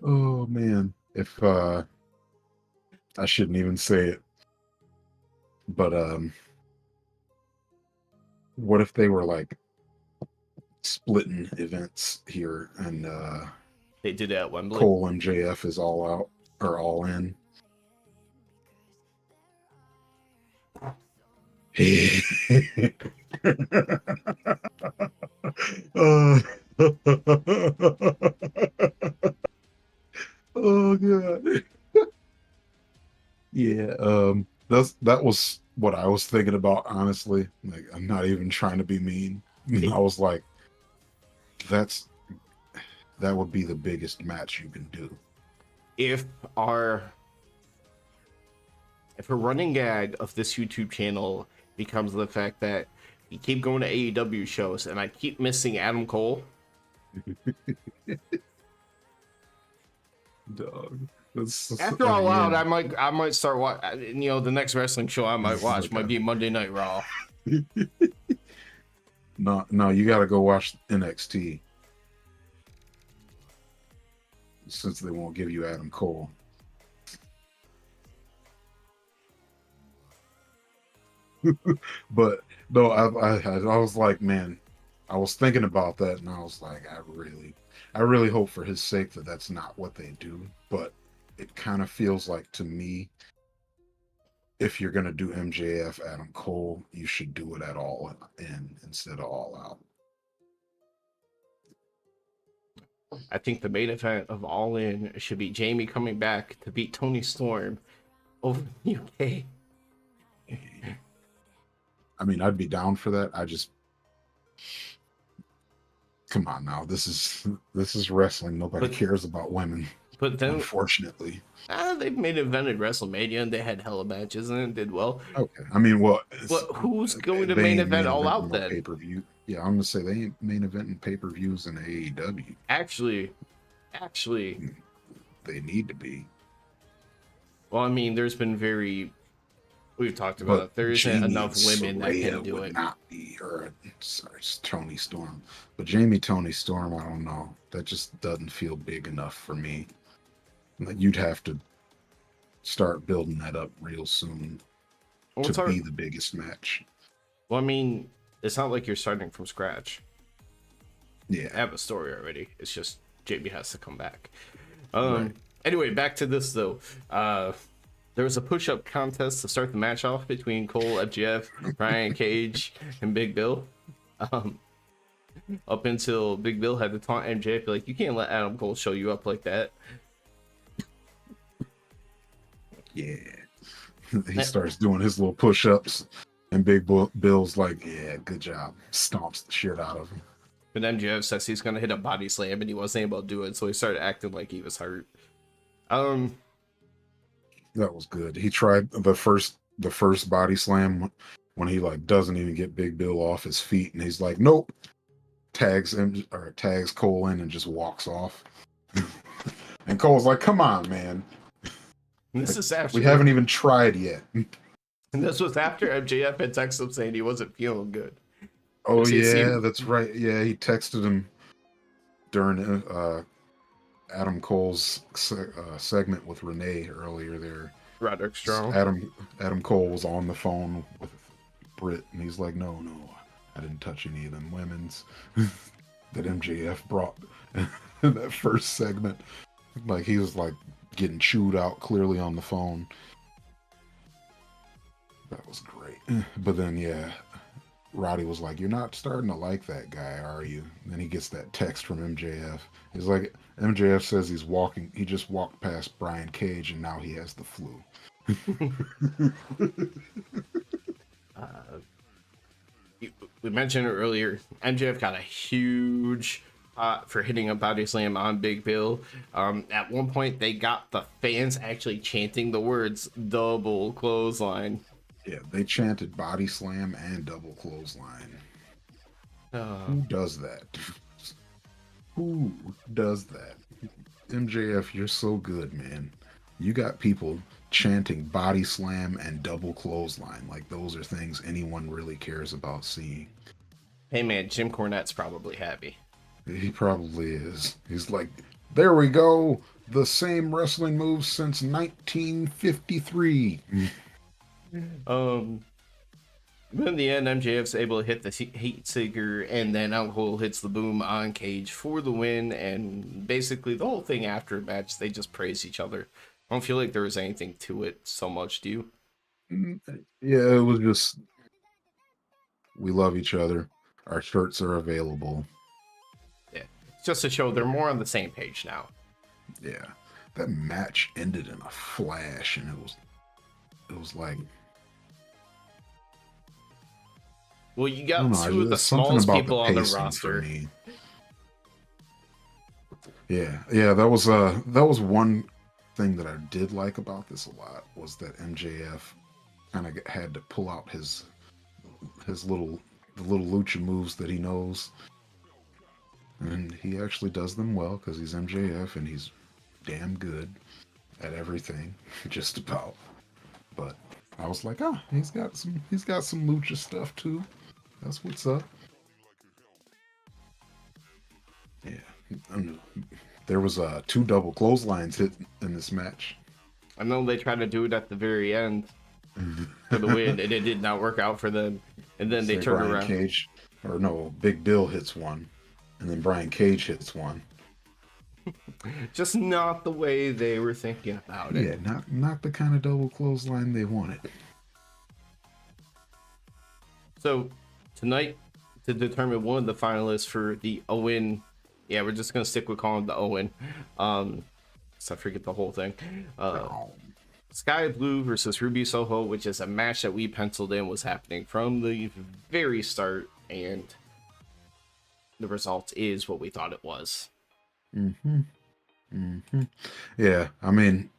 Oh man, if I shouldn't even say it, but What if they were like splitting events here and They did it at Wembley. Cole and JF is all out or all in? uh, oh god. Yeah, that was what I was thinking about, honestly. Like, I'm not even trying to be mean. I was like, that would be the biggest match you can do. If a running gag of this YouTube channel becomes the fact that you keep going to AEW shows and I keep missing Adam Cole. Dog. After All Out, I might start watching. The next wrestling show I might watch might be Monday Night Raw. No, you got to go watch NXT since they won't give you Adam Cole. But no, I was like, man, I was thinking about that, and I was like, I really hope for his sake that that's not what they do. But it kind of feels like to me, if you're gonna do MJF Adam Cole, you should do it at All In instead of All Out. I think the main event of All In should be Jamie coming back to beat Tony Storm over the UK. I mean, I'd be down for that. Come on now. This is wrestling. Nobody cares about women. But then, unfortunately, they've main evented WrestleMania and they had hella matches and it did well. Okay, I mean, well, who's going to main event All Out then? Pay-per-view. Yeah, I'm gonna say they ain't main eventing pay-per-views in AEW. Actually, they need to be. Well, I mean, we've talked about it. There isn't enough women that can do it. Not be, sorry, it's Tony Storm, but Tony Storm, I don't know. That just doesn't feel big enough for me. Like, you'd have to start building that up real soon to be the biggest match. Well, I mean, it's not like you're starting from scratch. Yeah, I have a story already. It's just JB has to come back. Right. Anyway, back to this though. There was a push-up contest to start the match off between Cole, FGF, Brian Cage, and Big Bill. Up until Big Bill had to taunt MJF, like, you can't let Adam Cole show you up like that. Yeah. He starts doing his little push-ups, and Big Bill's like, yeah, good job. Stomps the shit out of him. But MJF says he's going to hit a body slam, and he wasn't able to do it, so he started acting like he was hurt. That was good. He tried the first body slam when he like doesn't even get Big Bill off his feet, and he's like, nope. Tags Cole in and just walks off. And Cole's like, come on, man. This is after we haven't even tried yet. And this was after MJF had texted him saying he wasn't feeling good. Oh yeah, that's right. Yeah, he texted him during Adam Cole's segment with Renee earlier there. Roderick Strong. Adam Cole was on the phone with Britt, and he's like, no, I didn't touch any of them women's that MJF brought in that first segment. Like, he was like getting chewed out clearly on the phone. That was great. But then, yeah, Roddy was like, you're not starting to like that guy, are you? And then he gets that text from MJF. He's like, MJF says he just walked past Brian Cage and now he has the flu. We mentioned it earlier. MJF got a huge for hitting a body slam on Big Bill. At one point, they got the fans actually chanting the words "double clothesline." Yeah, they chanted body slam and double clothesline. Who does that? Who does that? MJF, you're so good, man. You got people chanting body slam and double clothesline. Like, those are things anyone really cares about seeing. Hey man, Jim Cornette's probably happy. He probably is. He's like, there we go. The same wrestling moves since 1953. But in the end, MJF's able to hit the heat seeker, and then Out Cole hits the boom on Cage for the win. And basically, the whole thing after a match, they just praise each other. I don't feel like there was anything to it so much, do you? Yeah, it was just we love each other. Our shirts are available. Yeah. Just to show they're more on the same page now. Yeah, that match ended in a flash, and it was like, Well, you I got don't know. two of the There's something smallest about the people on the pacing for roster. me. Yeah, that was one thing that I did like about this a lot was that MJF kind of had to pull out his the little lucha moves that he knows, and he actually does them well because he's MJF and he's damn good at everything, just about. But I was like, he's got some lucha stuff too. That's what's up. Yeah, there was two double clotheslines hit in this match. I know they tried to do it at the very end for the win, and it did not work out for them. And then they Say turned Brian around. Cage, or no, Big Bill hits one, and then Brian Cage hits one. Just not the way they were thinking about it. Yeah, not the kind of double clothesline they wanted. So tonight, to determine one of the finalists for the Owen, yeah, we're just gonna stick with calling the Owen. So I forget the whole thing. Sky Blue versus Ruby Soho, which is a match that we penciled in was happening from the very start, and the result is what we thought it was. Yeah, I mean,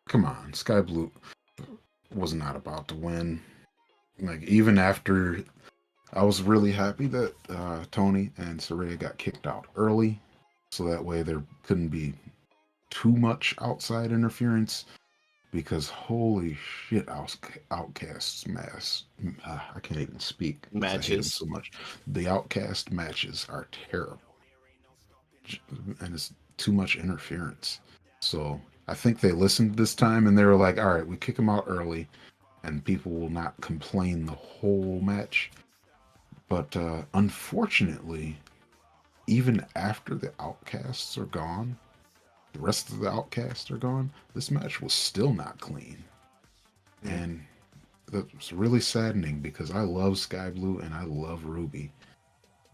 come on, Sky Blue was not about to win. Like, even after, I was really happy that Tony and Saraya got kicked out early, so that way there couldn't be too much outside interference. Because holy shit, Outcast's I can't even speak. I hate him Matches. so much. The Outcast matches are terrible, and it's too much interference. So I think they listened this time, and they were like, "All right, we kick them out early, and people will not complain the whole match." But unfortunately, even after the Outcasts are gone, the rest of the Outcasts are gone, this match was still not clean. And that was really saddening because I love Sky Blue and I love Ruby.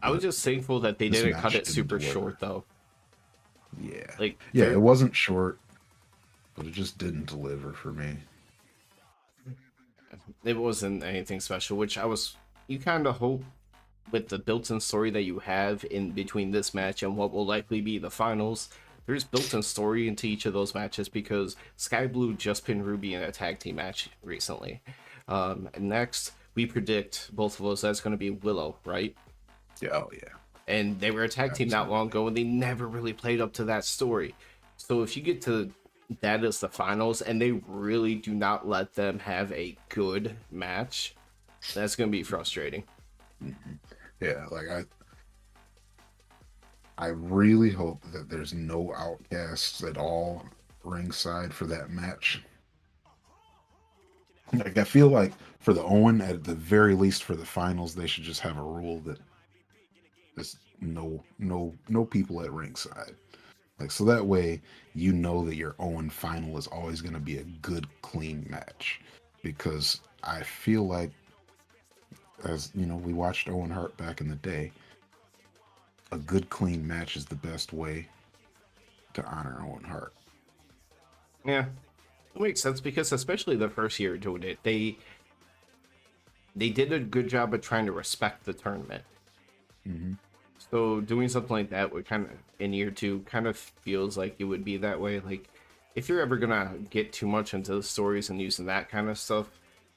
I was just thankful that they didn't cut it didn't super deliver. short, though. Yeah. Like, Yeah, it wasn't short, but it just didn't deliver for me. it wasn't anything special, which you kind of hope with the built-in story that you have in between this match and what will likely be the finals. There's built-in story into each of those matches because Sky Blue just pinned Ruby in a tag team match recently. And next, we predict both of those that's going to be Willow, right? Yeah, oh yeah. And they were a tag team not long ago, and they never really played up to that story. So if you get to that as the finals, and they really do not let them have a good match, that's going to be frustrating. Yeah, like I really hope that there's no Outcasts at all ringside for that match. Like, I feel like for the Owen, at the very least for the finals, they should just have a rule that there's no people at ringside. Like, so that way you know that your Owen final is always going to be a good, clean match. Because I feel like, as you know, we watched Owen Hart back in the day, a good, clean match is the best way to honor Owen Hart. Yeah, it makes sense because especially the first year doing it, they did a good job of trying to respect the tournament. Mm-hmm. So doing something like that would kind of, in year two, kind of feels like it would be that way. Like, if you're ever gonna get too much into the stories and using that kind of stuff,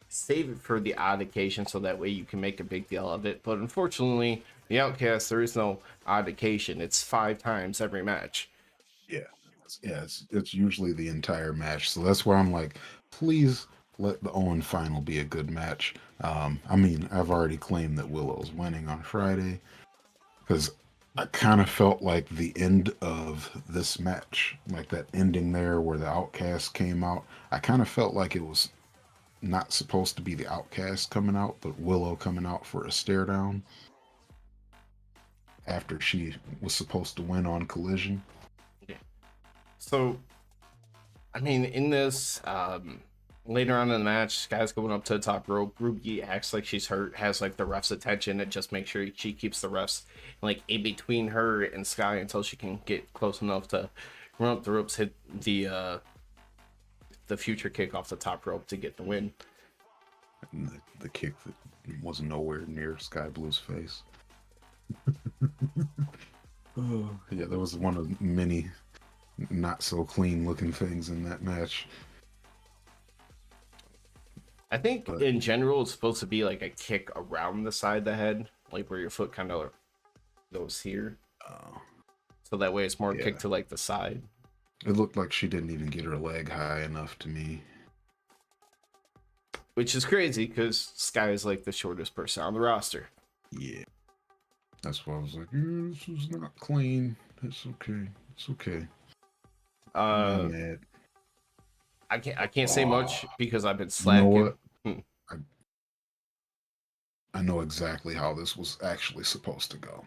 save it for the odd occasion so that way you can make a big deal of it. But unfortunately, the Outcast, there is no odd occasion. It's 5 times every match. It's usually the entire match. So that's where I'm like, please let the Owen final be a good match. I mean, I've already claimed that Willow's winning on Friday because I kind of felt like the end of this match, like that ending there where the Outcast came out, I kind of felt like it was not supposed to be the Outcast coming out, but Willow coming out for a stare down after she was supposed to win on Collision. Yeah. So, I mean, in this, later on in the match, Sky's going up to the top rope. Ruby acts like she's hurt, has like the ref's attention, and just make sure she keeps the refs like in between her and Sky until she can get close enough to run up the ropes, hit the future kick off the top rope to get the win. And the kick that was nowhere near Sky Blue's face. Oh, yeah, that was one of many not so clean looking things in that match. I think in general it's supposed to be like a kick around the side of the head, like where your foot kind of goes here. So that way it's more kick to like the side. It looked like she didn't even get her leg high enough to me. Which is crazy because Sky is like the shortest person on the roster. Yeah. That's why I was like, this is not clean. It's okay. It's okay. I'm mad. I can't say much because I've been slacking. You know what? I know exactly how this was actually supposed to go.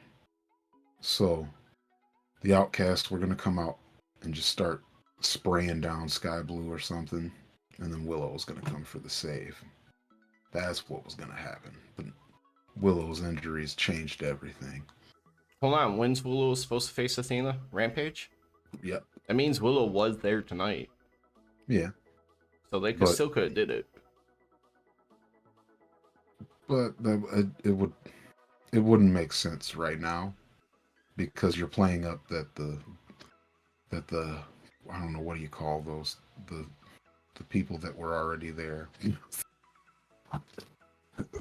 So, the Outcast were going to come out and just start spraying down Sky Blue or something, and then Willow was going to come for the save. That's what was going to happen. But Willow's injuries changed everything. Hold on, when's Willow supposed to face Athena? Rampage? Yep. That means Willow was there tonight. Yeah. So they still could have did it. But it wouldn't make sense right now because you're playing up that the I don't know, what do you call those, the people that were already there.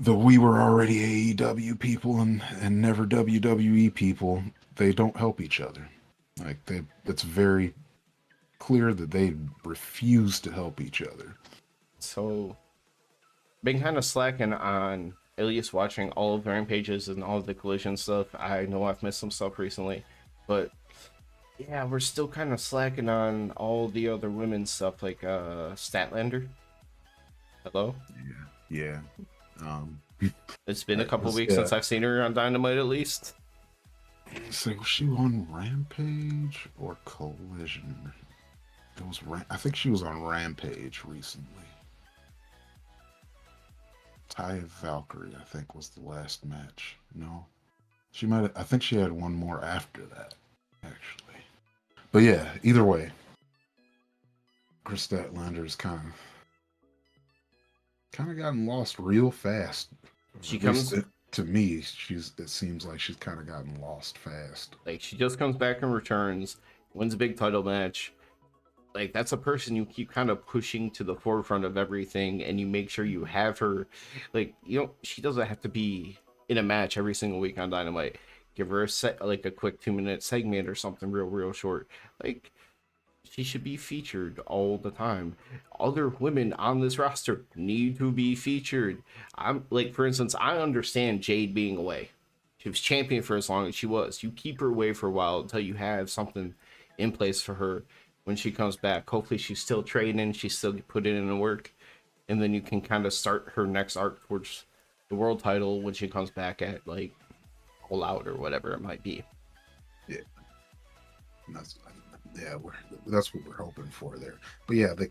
We were already AEW people and never WWE people. They don't help each other. Like it's very clear that they refuse to help each other. So, been kind of slacking on at least watching all of the Rampages and all of the Collision stuff. I know I've missed some stuff recently, but yeah, we're still kind of slacking on all the other women's stuff, like Statlander. Hello? Yeah. It's been a couple weeks since I've seen her on Dynamite, at least. So was she on Rampage or Collision? It was I think she was on Rampage recently. Taya Valkyrie, I think, was the last match. No, she might. I think she had one more after that, actually. But yeah, either way, Chris Statlander's kind of gotten lost real fast. She comes to me. It seems like she's kind of gotten lost fast. Like, she just comes back and returns, wins a big title match. Like, that's a person you keep kind of pushing to the forefront of everything, and you make sure you have her. Like, she doesn't have to be in a match every single week on Dynamite. Give her a quick 2-minute segment or something real short. Like, she should be featured all the time. Other women on this roster need to be featured. I'm like, for instance, I understand Jade being away. She was champion for as long as she was. You keep her away for a while until you have something in place for her. When she comes back, hopefully she's still training, she's still putting in the work, and then you can kind of start her next arc towards the world title when she comes back at like All Out or whatever it might be. Yeah, that's what we're hoping for there. But yeah, I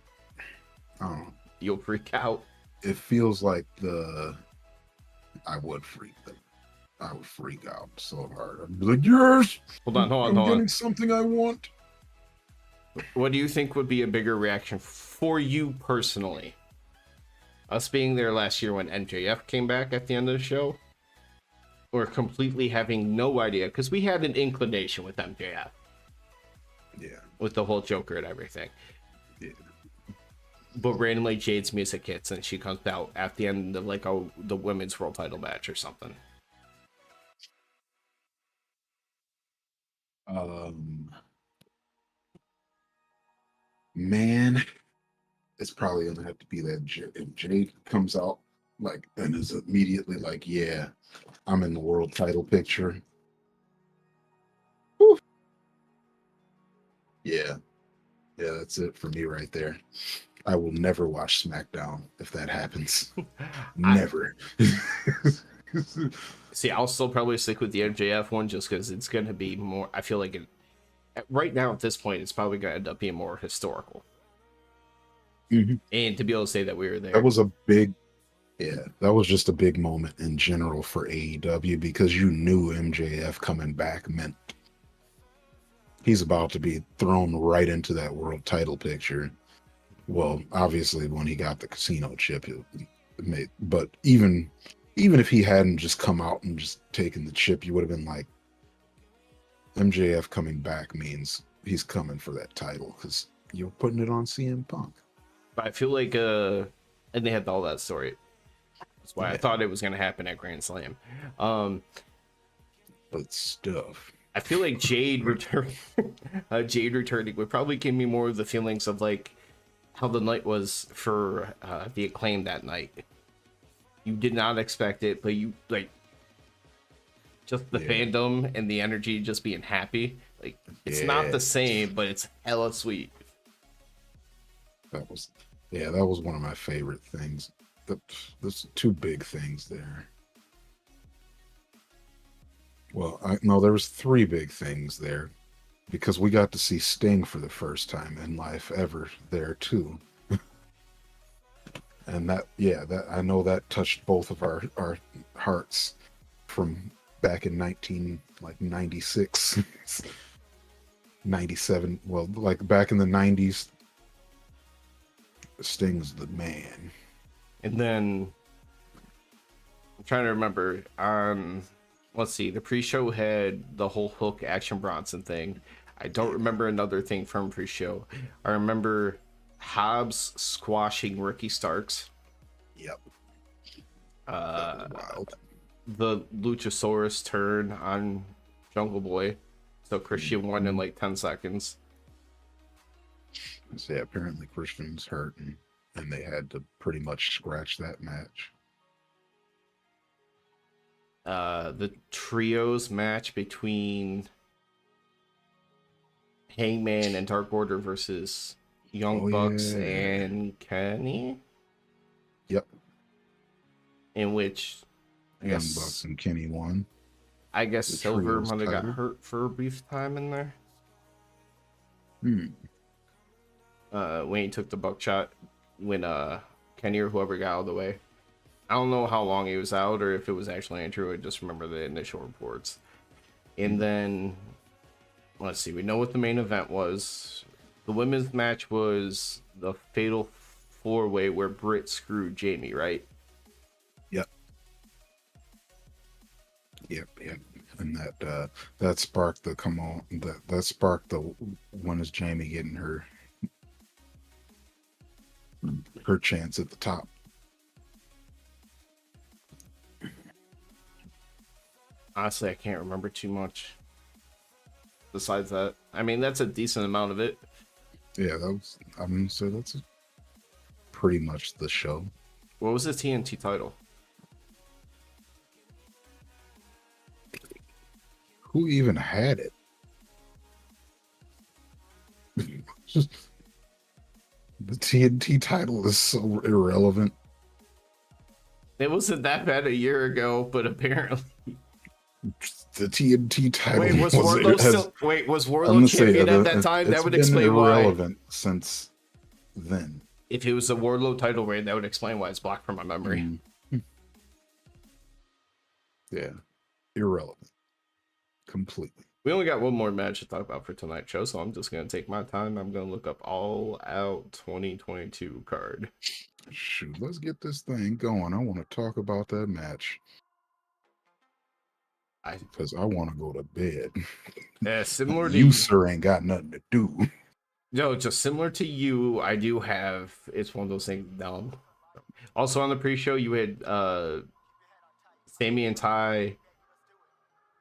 don't know. You'll freak out. It feels like I would freak out so hard. I'd be like, yes, hold on. I'm getting something I want. What do you think would be a bigger reaction for you personally? Us being there last year when MJF came back at the end of the show? Or completely having no idea? Because we had an inclination with MJF. Yeah. With the whole Joker and everything. Yeah. But randomly Jade's music hits and she comes out at the end of like the women's world title match or something. Man, it's probably gonna have to be that if Jade comes out like and is immediately like, yeah, I'm in the world title picture. Whew. Yeah, that's it for me right there. I will never watch SmackDown if that happens. I Never. see. I'll still probably stick with the MJF one just because it's going to be more. I feel like right now at this point, it's probably going to end up being more historical. Mhm. And to be able to say that we were That there, was a big, yeah, that was just a big moment in general for AEW because you knew MJF coming back meant he's about to be thrown right into that world title picture. Well, obviously, when he got the casino chip, it made. But even if he hadn't just come out and just taken the chip, you would have been like, MJF coming back means he's coming for that title because you're putting it on CM Punk. but I feel like and they had all that story. That's why I Yeah. thought it was going to happen at Grand Slam. But stuff. I feel like Jade returning would probably give me more of the feelings of like how the night was for the Acclaim that night. You did not expect it, but you like just the fandom and the energy just being happy. Like it's not the same, but it's hella sweet. That was one of my favorite things. There's two big things there. Well, no, there was three big things there because we got to see Sting for the first time in life ever there too. And that I know that touched both of our hearts from back in 96 97, well, like back in the 90s. Sting's the man. And then I'm trying to remember. Let's see. The pre-show had the whole Hook Action Bronson thing. I don't remember another thing from pre-show. I remember Hobbs squashing Ricky Starks. Yep. Wild. The Luchasaurus turn on Jungle Boy. So Christian won in like 10 seconds. So yeah, apparently Christian's hurt and they had to pretty much scratch that match. The trios match between Hangman and Dark Order versus Young Bucks and Kenny. Yep. In which Young Bucks and Kenny won. I guess Silver might have got hurt for a brief time in there. When he took the buckshot, when Kenny or whoever got out of the way. I don't know how long he was out or if it was actually Andrew. I just remember the initial reports. And then, let's see, we know what the main event was. The women's match was the Fatal 4-Way where Britt screwed Jamie, right? Yep. And that sparked the that sparked the when is Jamie getting her chance at the top. Honestly, I can't remember too much besides that. I mean, that's a decent amount of it. Yeah, so that's pretty much the show. What was the TNT title? Who even had it? The TNT title is so irrelevant. It wasn't that bad a year ago, but apparently the TNT title. Wait, was Wardlow champion at that time? That would explain irrelevant why. Since then. If it was a Wardlow title reign, that would explain why it's blocked from my memory. Yeah, irrelevant. Completely. We only got one more match to talk about for tonight's show, so I'm just going to take my time. I'm going to look up All Out 2022 card. Shoot, let's get this thing going. I want to talk about that match. Because I want to go to bed. Similar to you, sir, ain't got nothing to do. No, just similar to you, I do have. It's one of those things. Also on the pre-show, you had Sammy and Ty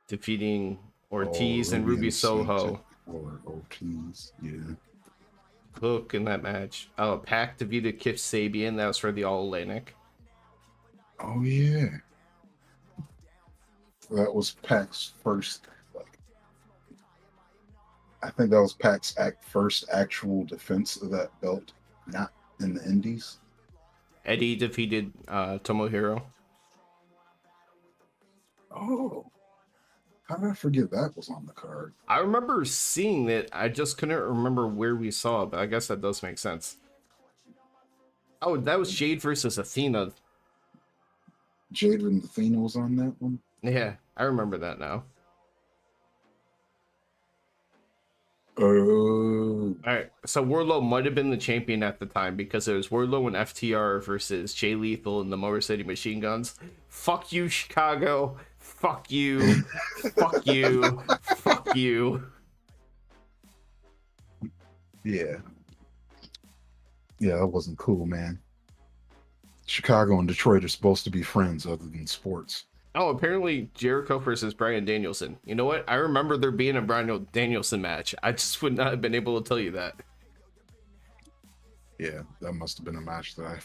defeating Ortiz and Ruby Soho. Or Ortiz, yeah. Hook in that match. Pac defeated Kip Sabian. That was for the All Atlantic. Oh yeah. That was Pac's first. I think that was Pac's first actual defense of that belt, not in the Indies. Eddie defeated Tomohiro. Oh, how did I forget that was on the card? I remember seeing that. I just couldn't remember where we saw it, but I guess that does make sense. Oh, that was Jade versus Athena. Jade and Athena was on that one. Yeah, I remember that now. Oh, All right, so Wardlow might have been the champion at the time because it was Wardlow and FTR versus Jay Lethal and the Motor City Machine Guns. Fuck you, Chicago. Fuck you. Fuck you. Fuck you. yeah. Yeah, that wasn't cool, man. Chicago and Detroit are supposed to be friends other than sports. Oh, apparently Jericho versus Bryan Danielson. You know what? I remember there being a Bryan Danielson match. I just would not have been able to tell you that. Yeah, that must have been a match that I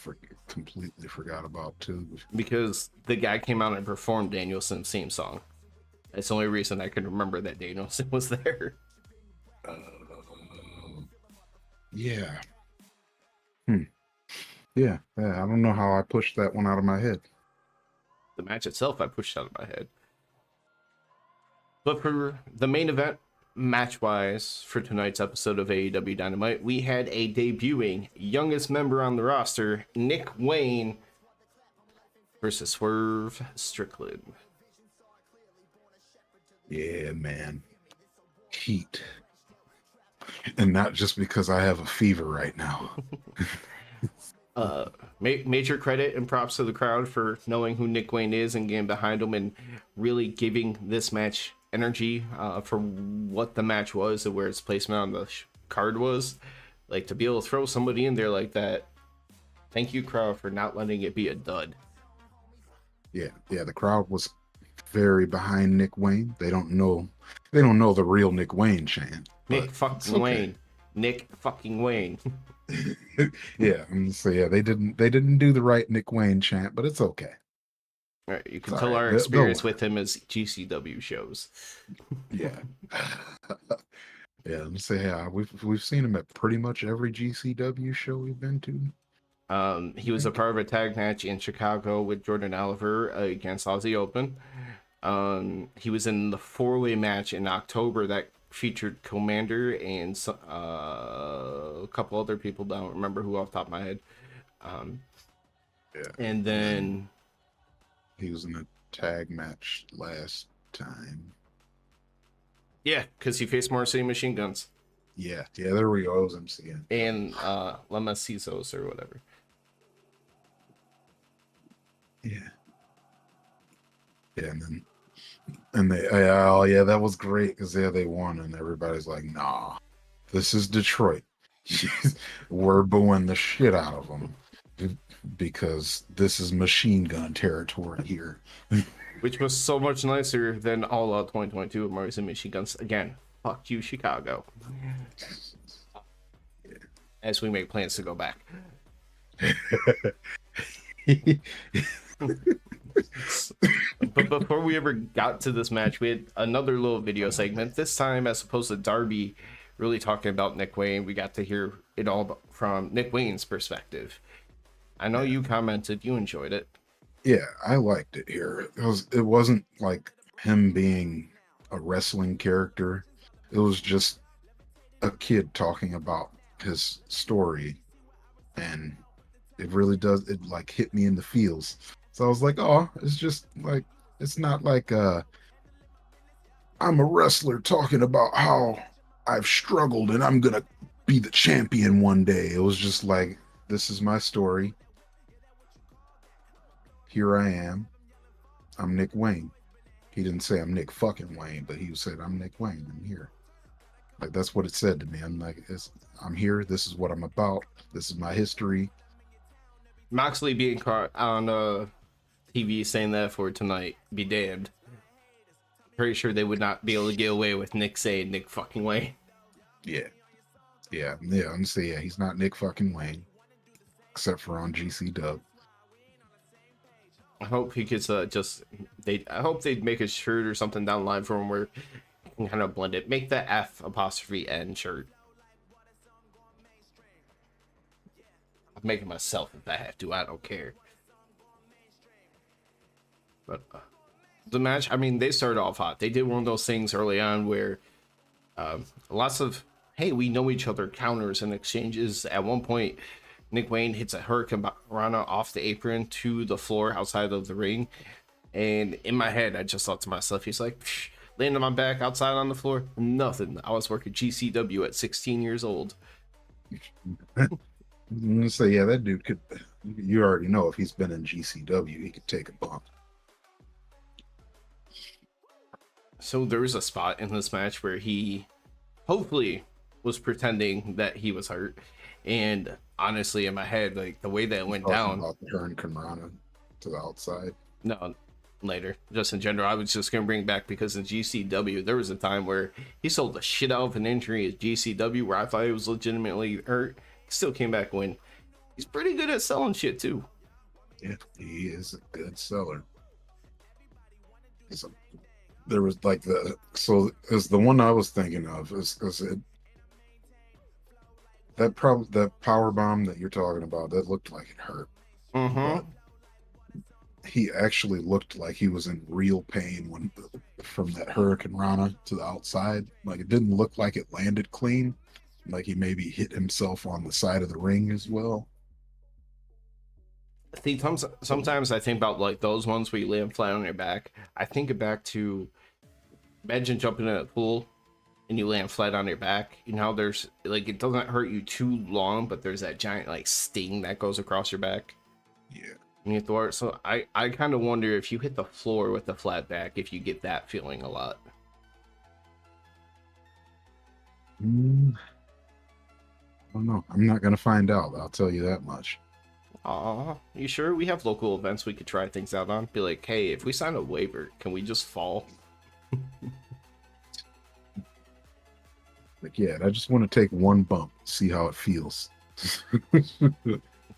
completely forgot about too. Because the guy came out and performed Danielson's theme song. That's the only reason I could remember that Danielson was there. Uh, yeah. Hmm. Yeah, I don't know how I pushed that one out of my head. The match itself I pushed out of my head. But for the main event, match-wise, for tonight's episode of AEW Dynamite, we had a debuting youngest member on the roster, Nick Wayne, versus Swerve Strickland. Yeah, man. Heat. And not just because I have a fever right now. Major credit and props to the crowd for knowing who Nick Wayne is and getting behind him and really giving this match energy for what the match was and where its placement on the card was. Like, to be able to throw somebody in there like that, thank you, crowd, for not letting it be a dud. Yeah, the crowd was very behind Nick Wayne. They don't know the real Nick Wayne chant. Nick fucking okay. Wayne. Nick fucking Wayne. Yeah, so yeah, they didn't do the right Nick Wayne chant, but it's okay. All right, you can It's tell all right. our They'll experience learn. with him as GCW shows. Yeah. Yeah, let me say, yeah, we've seen him at pretty much every GCW show we've been to. He was a part of a tag match in Chicago with Jordan Oliver against Aussie Open. He was in the four-way match in October that featured Commander and a couple other people. I don't remember who off the top of my head. Yeah. And then He was in a tag match last time. yeah, because he faced Motor City Machine Guns. Yeah, there we go. I'm seeing. And Lemasisos or whatever. Yeah. Yeah, and they oh yeah, that was great because they won and everybody's like, nah, this is Detroit. We're booing the shit out of them because this is machine gun territory here. Which was so much nicer than All Out 2022 of Motor City Machine Guns. Again, fuck you, Chicago. As we make plans to go back. But before we ever got to this match, we had another little video segment. This time, as opposed to Darby really talking about Nick Wayne, we got to hear it all from Nick Wayne's perspective. I know you commented you enjoyed it. Yeah, I liked it here. It wasn't like him being a wrestling character. It was just a kid talking about his story, and it really does, it like hit me in the feels. So I was like, oh, it's just like, it's not like I'm a wrestler talking about how I've struggled and I'm gonna be the champion one day. It was just like, this is my story. Here I am. I'm Nick Wayne. He didn't say I'm Nick fucking Wayne, but he said I'm Nick Wayne. I'm here. Like, that's what it said to me. I'm like, I'm here. This is what I'm about. This is my history. Moxley being caught on TV saying that for tonight, be damned. Pretty sure they would not be able to get away with Nick saying Nick fucking Wayne. Yeah. I'm saying, yeah, he's not Nick fucking Wayne, except for on GC Dub. I hope he gets I hope they'd make a shirt or something down the line for him where you can kind of blend it. Make the F apostrophe N shirt. I'm making myself if I have to. I don't care. But the match, I mean, they started off hot. They did one of those things early on where lots of, hey, we know each other counters and exchanges. At one point, Nick Wayne hits a Hurricane Rana off the apron to the floor outside of the ring. And in my head, I just thought to myself, he's like, laying on my back outside on the floor. Nothing. I was working GCW at 16 years old. I'm gonna say, yeah, that dude could. You already know if he's been in GCW, he could take a bump. So there was a spot in this match where he hopefully was pretending that he was hurt. And honestly, in my head, like the way that it went down. About the Hurricane Rana to the outside. No, later. Just in general, I was just going to bring back because in GCW, there was a time where he sold the shit out of an injury at GCW where I thought he was legitimately hurt. He still came back when he's pretty good at selling shit too. Yeah, he is a good seller. There was like is the one I was thinking of is it that power bomb that you're talking about that looked like it hurt. Mm-hmm. He actually looked like he was in real pain from that Hurricane Rana to the outside. Like it didn't look like it landed clean. Like he maybe hit himself on the side of the ring as well. See, sometimes I think about like those ones where you land flat on your back. I think back to imagine jumping in a pool and you land flat on your back. You know, there's like it doesn't hurt you too long, but there's that giant like sting that goes across your back. Yeah. You throw it. So I kind of wonder if you hit the floor with the flat back, if you get that feeling a lot. I don't know. I'm not gonna find out. I'll tell you that much. Aw, you sure? We have local events we could try things out on. Be like, hey, if we sign a waiver, can we just fall? Like, yeah, I just want to take one bump, see how it feels.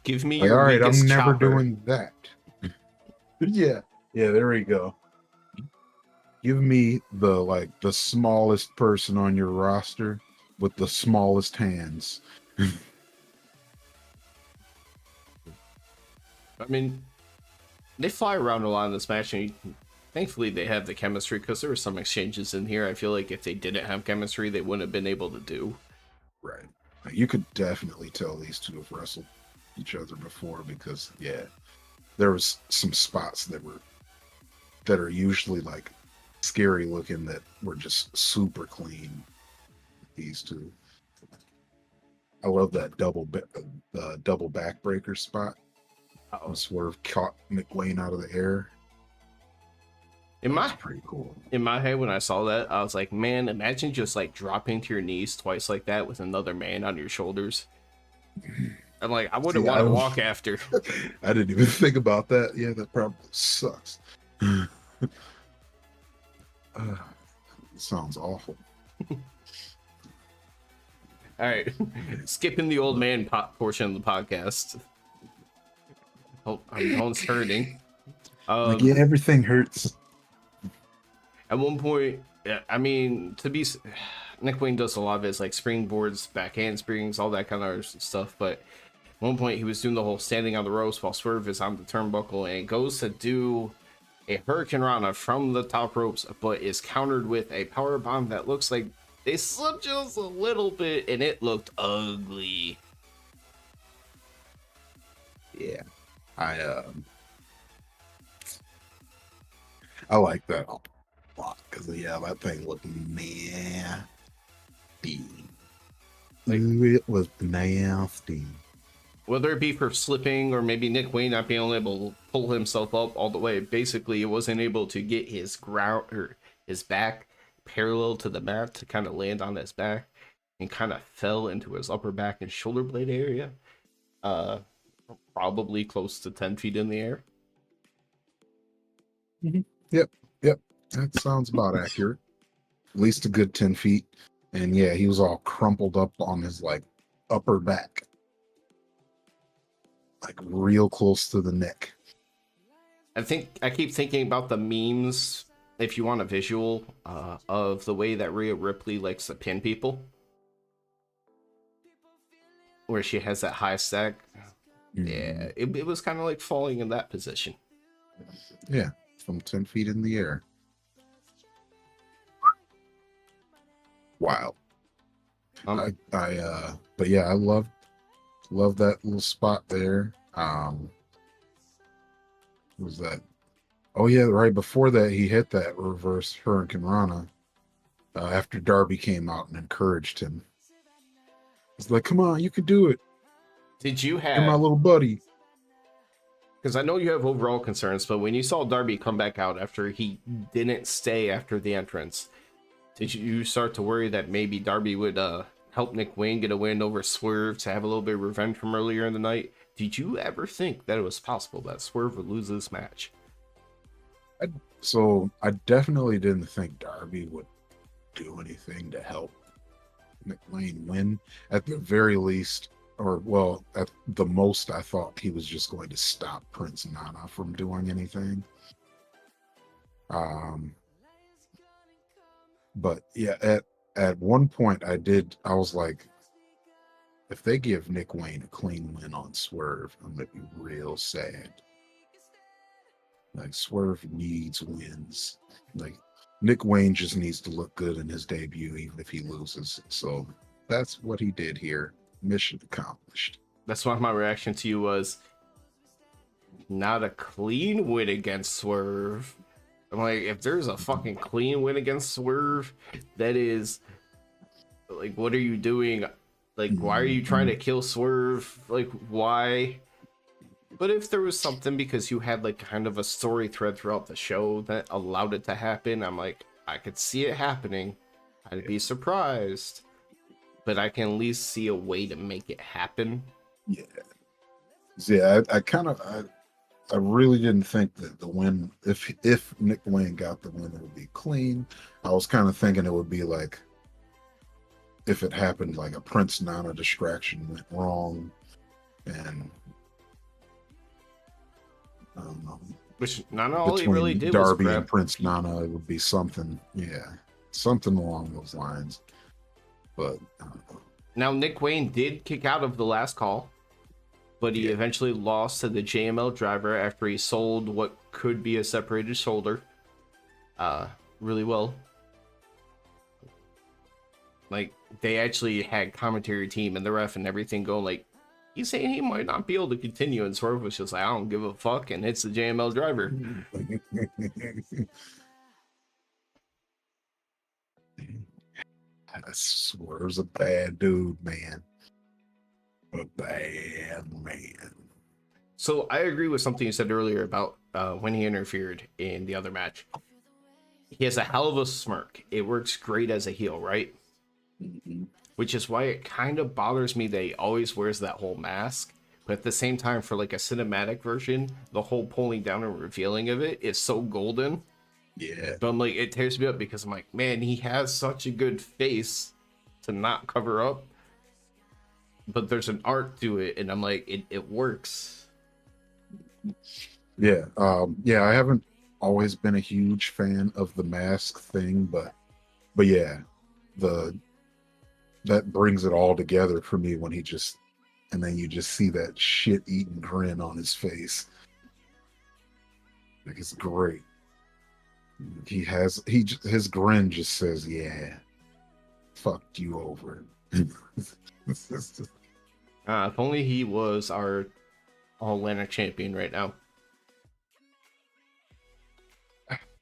Give me like, your all right, I'm never chopper. doing that. Yeah, there we go. Give me the smallest person on your roster with the smallest hands. I mean, they fly around a lot in this match, and thankfully they have the chemistry because there were some exchanges in here I feel like if they didn't have chemistry, they wouldn't have been able to do. Right. You could definitely tell these two have wrestled each other before because, yeah, there was some spots that are usually like scary looking that were just super clean. These two. I love that double backbreaker spot. Swerve caught McWayne out of the air. That's pretty cool. In my head, when I saw that, I was like, man, imagine just like dropping to your knees twice like that with another man on your shoulders. I'm like, I wouldn't want to walk after. I didn't even think about that. Yeah, that probably sucks. Sounds awful. All right, skipping the old man portion of the podcast. Oh, my bone's hurting. Yeah, everything hurts. At one point, I mean, Nick Wayne does a lot of his like springboards, back handsprings, all that kind of stuff. But at one point, he was doing the whole standing on the ropes while Swerve is on the turnbuckle and goes to do a Hurricane Rana from the top ropes, but is countered with a power bomb that looks like they slipped just a little bit, and it looked ugly. Yeah, I like that a lot because that thing looked nasty. It was nasty. Whether it be for slipping or maybe Nick Wayne not being able to pull himself up all the way, basically it wasn't able to get his his back parallel to the mat to kind of land on his back, and kind of fell into his upper back and shoulder blade area. Probably close to 10 feet in the air. Mm-hmm. Yep. That sounds about accurate. At least a good 10 feet. And yeah, he was all crumpled up on his like upper back. Like real close to the neck. I keep thinking about the memes, if you want a visual, of the way that Rhea Ripley likes to pin people. Where she has that high stack. Mhm. Yeah, it was kind of like falling in that position. Yeah, from 10 feet in the air. Wow. But yeah, I love that little spot there. What was that? Oh yeah, right before that, he hit that reverse Hurricane Rana after Darby came out and encouraged him. He's like, "Come on, you can do it. Did you You're my have, little buddy." because I know you have overall concerns, but when you saw Darby come back out after he didn't stay after the entrance, did you start to worry that maybe Darby would help Nick Wayne get a win over Swerve to have a little bit of revenge from earlier in the night? Did you ever think that it was possible that Swerve would lose this match? So I definitely didn't think Darby would do anything to help Nick Wayne win. At the very least, or well, at the most, I thought he was just going to stop Prince Nana from doing anything. Um, but yeah, at one point, I was like, if they give Nick Wayne a clean win on Swerve, I'm gonna be real sad. Like Swerve needs wins. Like Nick Wayne just needs to look good in his debut, even if he loses. So that's what he did here. Mission accomplished. That's why my reaction to you was not a clean win against Swerve. I'm like, if there's a fucking clean win against Swerve, that is like, what are you doing? Like, why are you trying to kill Swerve? Like, why? But if there was something because you had like kind of a story thread throughout the show that allowed it to happen, I'm like, I could see it happening. I'd be surprised, but I can at least see a way to make it happen. Yeah. Yeah, I really didn't think that the win, if Nick Wayne got the win, it would be clean. I was kind of thinking it would be like if it happened like a Prince Nana distraction went wrong, and I don't know, Which not all he between really did was Darby and grab. Prince Nana, it would be something, yeah, something along those lines. But I don't know. Now Nick Wayne did kick out of the last call, but he Yeah. eventually lost to the JML driver after he sold what could be a separated shoulder. Really well. Like, they actually had commentary team and the ref and everything going like, he's saying he might not be able to continue, and Swerve was just like, I don't give a fuck, and it's the JML driver. Swerve's a bad dude, man. A bad man. So I agree with something you said earlier about when he interfered in the other match. He has a hell of a smirk. It works great as a heel, right? Mhm. Which is why it kind of bothers me that he always wears that whole mask. But at the same time, for like a cinematic version, the whole pulling down and revealing of it is so golden. Yeah. But I'm like, it tears me up because I'm like, man, he has such a good face to not cover up. But there's an art to it, and I'm like, it works. Yeah. Yeah, I haven't always been a huge fan of the mask thing, but yeah, the that brings it all together for me when he just, and then you just see that shit eating grin on his face. Like it's great. His grin just says, "Yeah, fucked you over." If only he was our All Atlantic champion right now.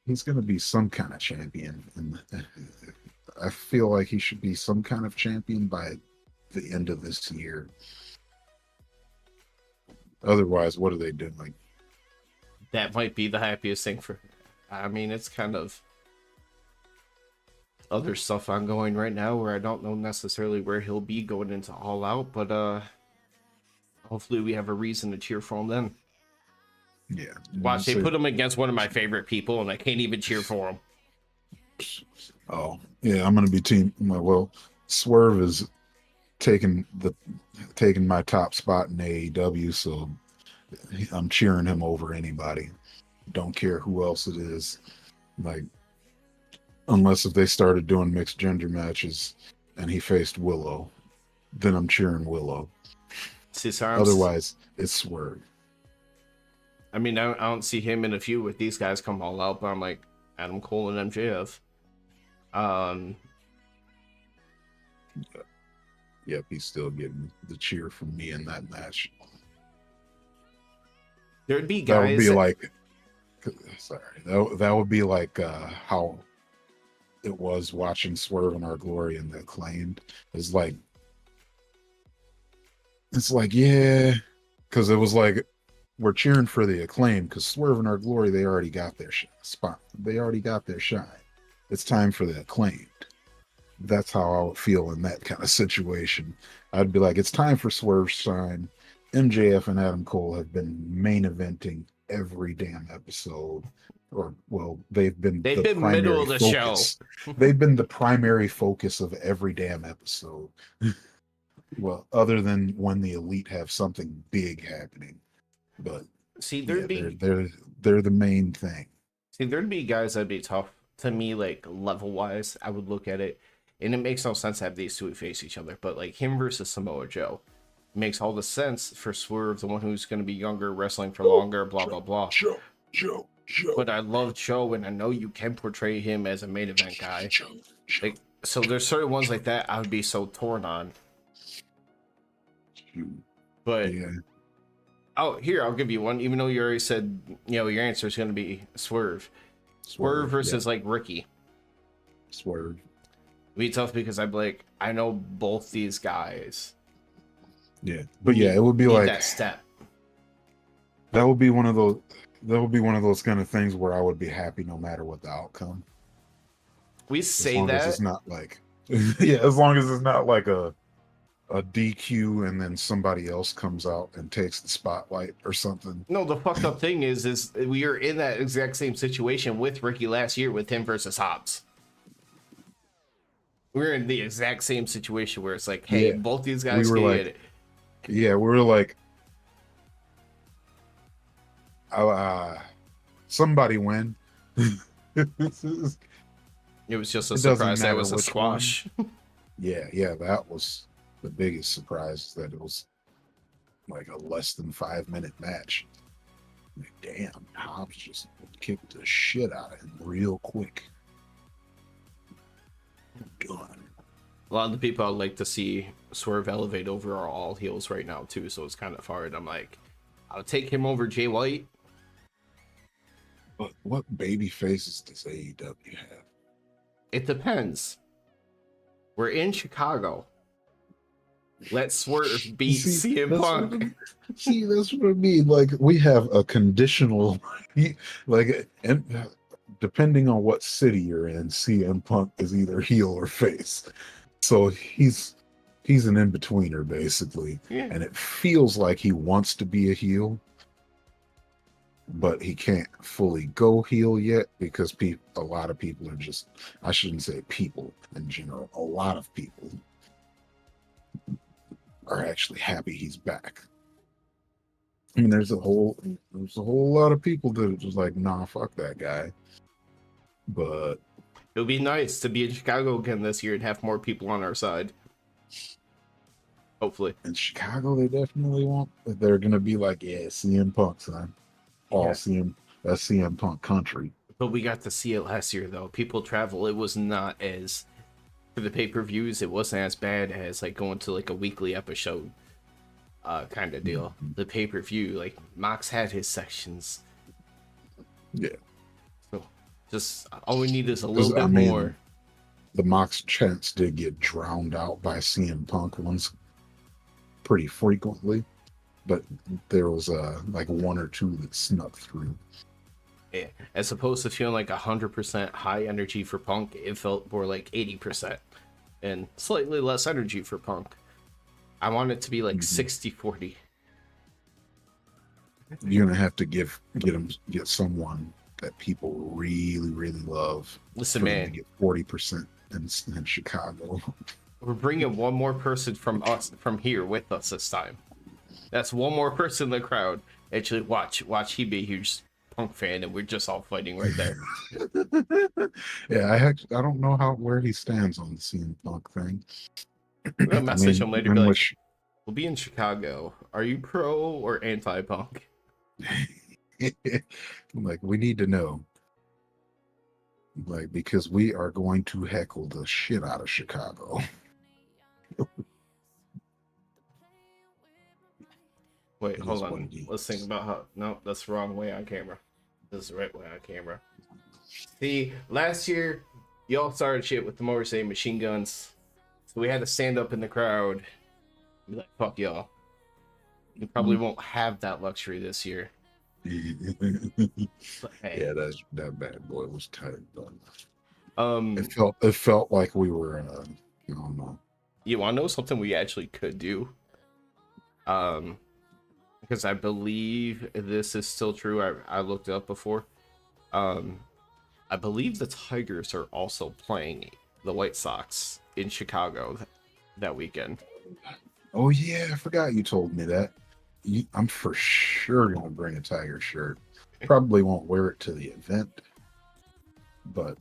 He's gonna be some kind of champion, and I feel like he should be some kind of champion by the end of this year. Otherwise, what are they doing? That might be the happiest thing for. I mean, it's kind of other stuff ongoing right now where I don't know necessarily where he'll be going into All Out, but hopefully we have a reason to cheer for him then. Yeah. Watch, they put him against one of my favorite people, and I can't even cheer for him. Oh, yeah, I'm gonna be team. Well, Swerve is taking my top spot in AEW, so I'm cheering him over anybody. Don't care who else it is. Like, unless if they started doing mixed gender matches and he faced Willow, then I'm cheering Willow. Cesar, Otherwise, it's Swerve. I mean, I don't see him in a feud with these guys come all out, but I'm like Adam Cole and MJF. Yep, he's still getting the cheer from me in that match. There'd be That would guys be like, sorry, that would be like how it was watching Swerve in Our Glory and the Acclaimed. It's like, yeah, because it was like we're cheering for the Acclaim because Swerve in Our Glory, they already got their spot. They already got their shine. It's time for the Acclaimed. That's how I would feel in that kind of situation. I'd be like, it's time for Swerve's shine. MJF and Adam Cole have been main eventing every damn episode. Or, well, they've been the primary middle of the focus. They've been the primary focus of every damn episode. Well, other than when the Elite have something big happening. But see, they're the main thing. See, there'd be guys that'd be tough to me, like level wise. I would look at it, and it makes no sense to have these two face each other. But like him versus Samoa Joe, it makes all the sense for Swerve, the one who's going to be younger, wrestling for longer, blah blah blah. Joe. But I love Joe, and I know you can portray him as a main event guy. Like, so there's certain ones like that I would be so torn on. But yeah. Oh, here, I'll give you one. Even though you already said, your answer is going to be Swerve. Swerve versus, like, Ricky. Swerve. It'd be tough because I'd be like, I know both these guys. Yeah. But yeah, it would be like that step. That would be one of those kind of things where I would be happy no matter what the outcome. We say that. As it's not like as long as it's not like a DQ and then somebody else comes out and takes the spotlight or something. No, the fucked up thing is we are in that exact same situation with Ricky last year with him versus Hobbs. We're in the exact same situation where it's like, hey, both these guys can get it. Yeah, we were like, somebody win. It was just a surprise that was a squash. Yeah, that was the biggest surprise, is that it was like a less than 5-minute match. Like, damn, Hobbs just kicked the shit out of him real quick. Done. A lot of the people I'd like to see Swerve elevate over are all heels right now too, so it's kind of hard. I'm like, I'll take him over Jay White. But what baby faces does AEW have? It depends. We're in Chicago. Let Swerve beat CM Punk. That's what I mean. Like, we have a conditional, like, and depending on what city you're in, CM Punk is either heel or face. So he's an in-betweener, basically. Yeah. And it feels like he wants to be a heel, but he can't fully go heel yet because a lot of people are just, I shouldn't say people in general, a lot of people are actually happy he's back. I mean, there's a whole lot of people that are just like, nah, fuck that guy. But it would be nice to be in Chicago again this year and have more people on our side. Hopefully. In Chicago, they definitely want. They're gonna be like, yeah, CM Punk, son. That's CM Punk country. But we got to see it last year, though. People travel. It was not as, for the pay-per-views, it wasn't as bad as like going to like a weekly episode kind of deal. Mm-hmm. The pay-per-view, like Mox had his sections. Yeah. So just all we need is a little bit more. The Mox chants did get drowned out by CM Punk once pretty frequently, but there was like one or two that snuck through. Yeah. As opposed to feeling like 100% high energy for Punk, it felt more like 80% and slightly less energy for Punk. I want it to be like 60-40. You're gonna have to get someone that people really, really love. Listen, man, to get 40% in Chicago. We're bringing one more person from here with us this time. That's one more person in the crowd. Actually, watch he be a huge Punk fan, and we're just all fighting right there. Yeah, I don't know where he stands on the CM Punk thing. We'll message him later. Be like, We'll be in Chicago. Are you pro or anti-Punk? Like, we need to know. Like, because we are going to heckle the shit out of Chicago. Wait, It hold is what on. it Let's think is. about how. No, that's the wrong way on camera. This is the right way on camera. See, last year, y'all started shit with the Motor City machine guns. So we had to stand up in the crowd and be like, fuck y'all. We probably won't have that luxury this year. But hey. Yeah, that bad boy was tight, but Um, it felt like we were I don't know. you want to know something we actually could do? Because I believe this is still true. I looked it up before. I believe the Tigers are also playing the White Sox in Chicago that weekend. Oh yeah, I forgot you told me that. I'm for sure gonna bring a Tiger shirt. Probably won't wear it to the event, but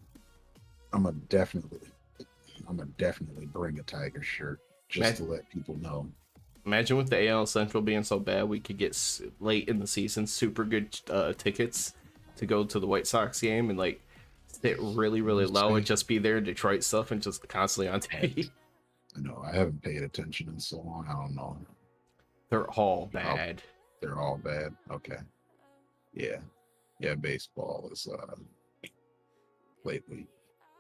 I'm gonna definitely bring a Tiger shirt just to let people know. Imagine with the AL Central being so bad, we could get late in the season super good tickets to go to the White Sox game and like sit really low and just be there Detroit stuff and just constantly on TV. I know I haven't paid attention in so long. I don't know. They're all bad. They're all bad. Okay. Yeah. Baseball is lately.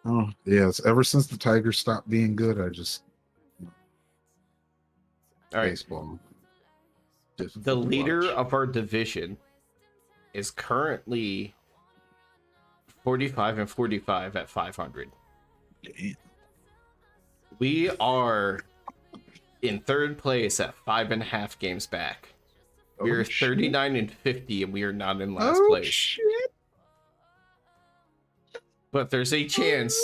Oh yeah, it's ever since the Tigers stopped being good. I just All right. baseball. The leader of our division is currently 45 and 45 at 500. Damn. We are in third place at 5.5 games back. We are 39 and 50, and we are not in last place. Shit. But there's a chance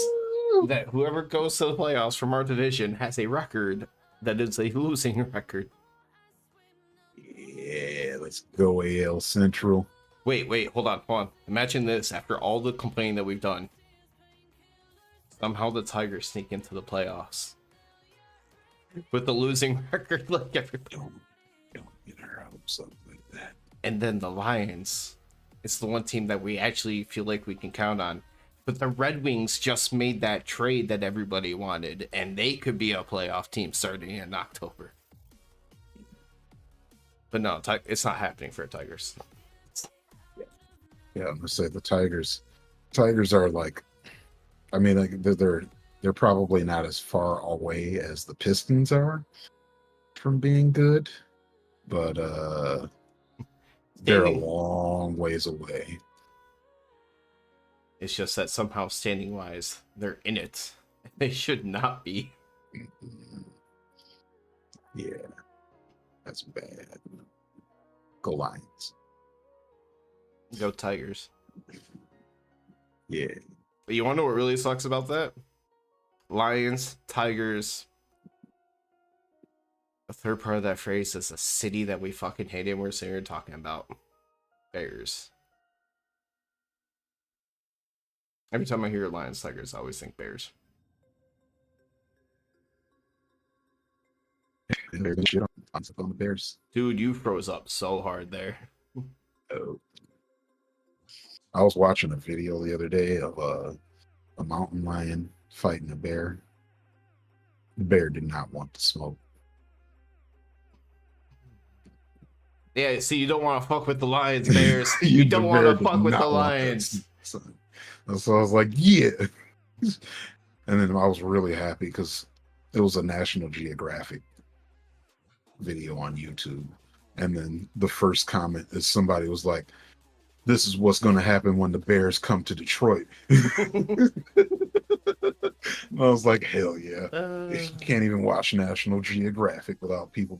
that whoever goes to the playoffs from our division has a record that is a losing record. Yeah, let's go AL Central. Wait, hold on. Imagine this, after all the complaining that we've done. Somehow the Tigers sneak into the playoffs. With the losing record like everybody. Don't get our hopes up like that. And then the Lions. It's the one team that we actually feel like we can count on. But the Red Wings just made that trade that everybody wanted, and they could be a playoff team starting in October. But no, it's not happening for Tigers. Yeah, I'm gonna say the Tigers. Tigers are like, I mean, like they're probably not as far away as the Pistons are from being good, but they're a long ways away. It's just that somehow standing wise, they're in it. They should not be. Yeah, that's bad. Go Lions. Go Tigers. Yeah. But you want to know what really sucks about that? Lions, Tigers. The third part of that phrase is a city that we fucking hate, and we're sitting here talking about Bears. Every time I hear Lions, Tigers, I always think Bears. They're gonna shit on the Bears. Dude, you froze up so hard there. Oh. I was watching a video the other day of a mountain lion fighting a bear. The bear did not want to smoke. Yeah, see, you don't want to fuck with the Lions, Bears. You don't want to fuck with the Lions. So I was like, yeah. And then I was really happy because it was a National Geographic video on YouTube. And then the first comment is somebody was like, this is what's going to happen when the Bears come to Detroit. And I was like, hell yeah. You can't even watch National Geographic without people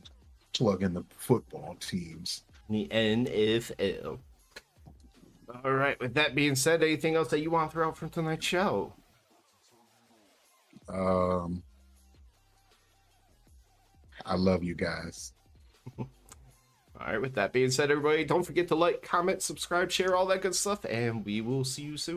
plugging the football teams. The NFL. All right, with that being said, anything else that you want to throw out from tonight's show? I love you guys. All right, with that being said, everybody, don't forget to like, comment, subscribe, share, all that good stuff, and we will see you soon.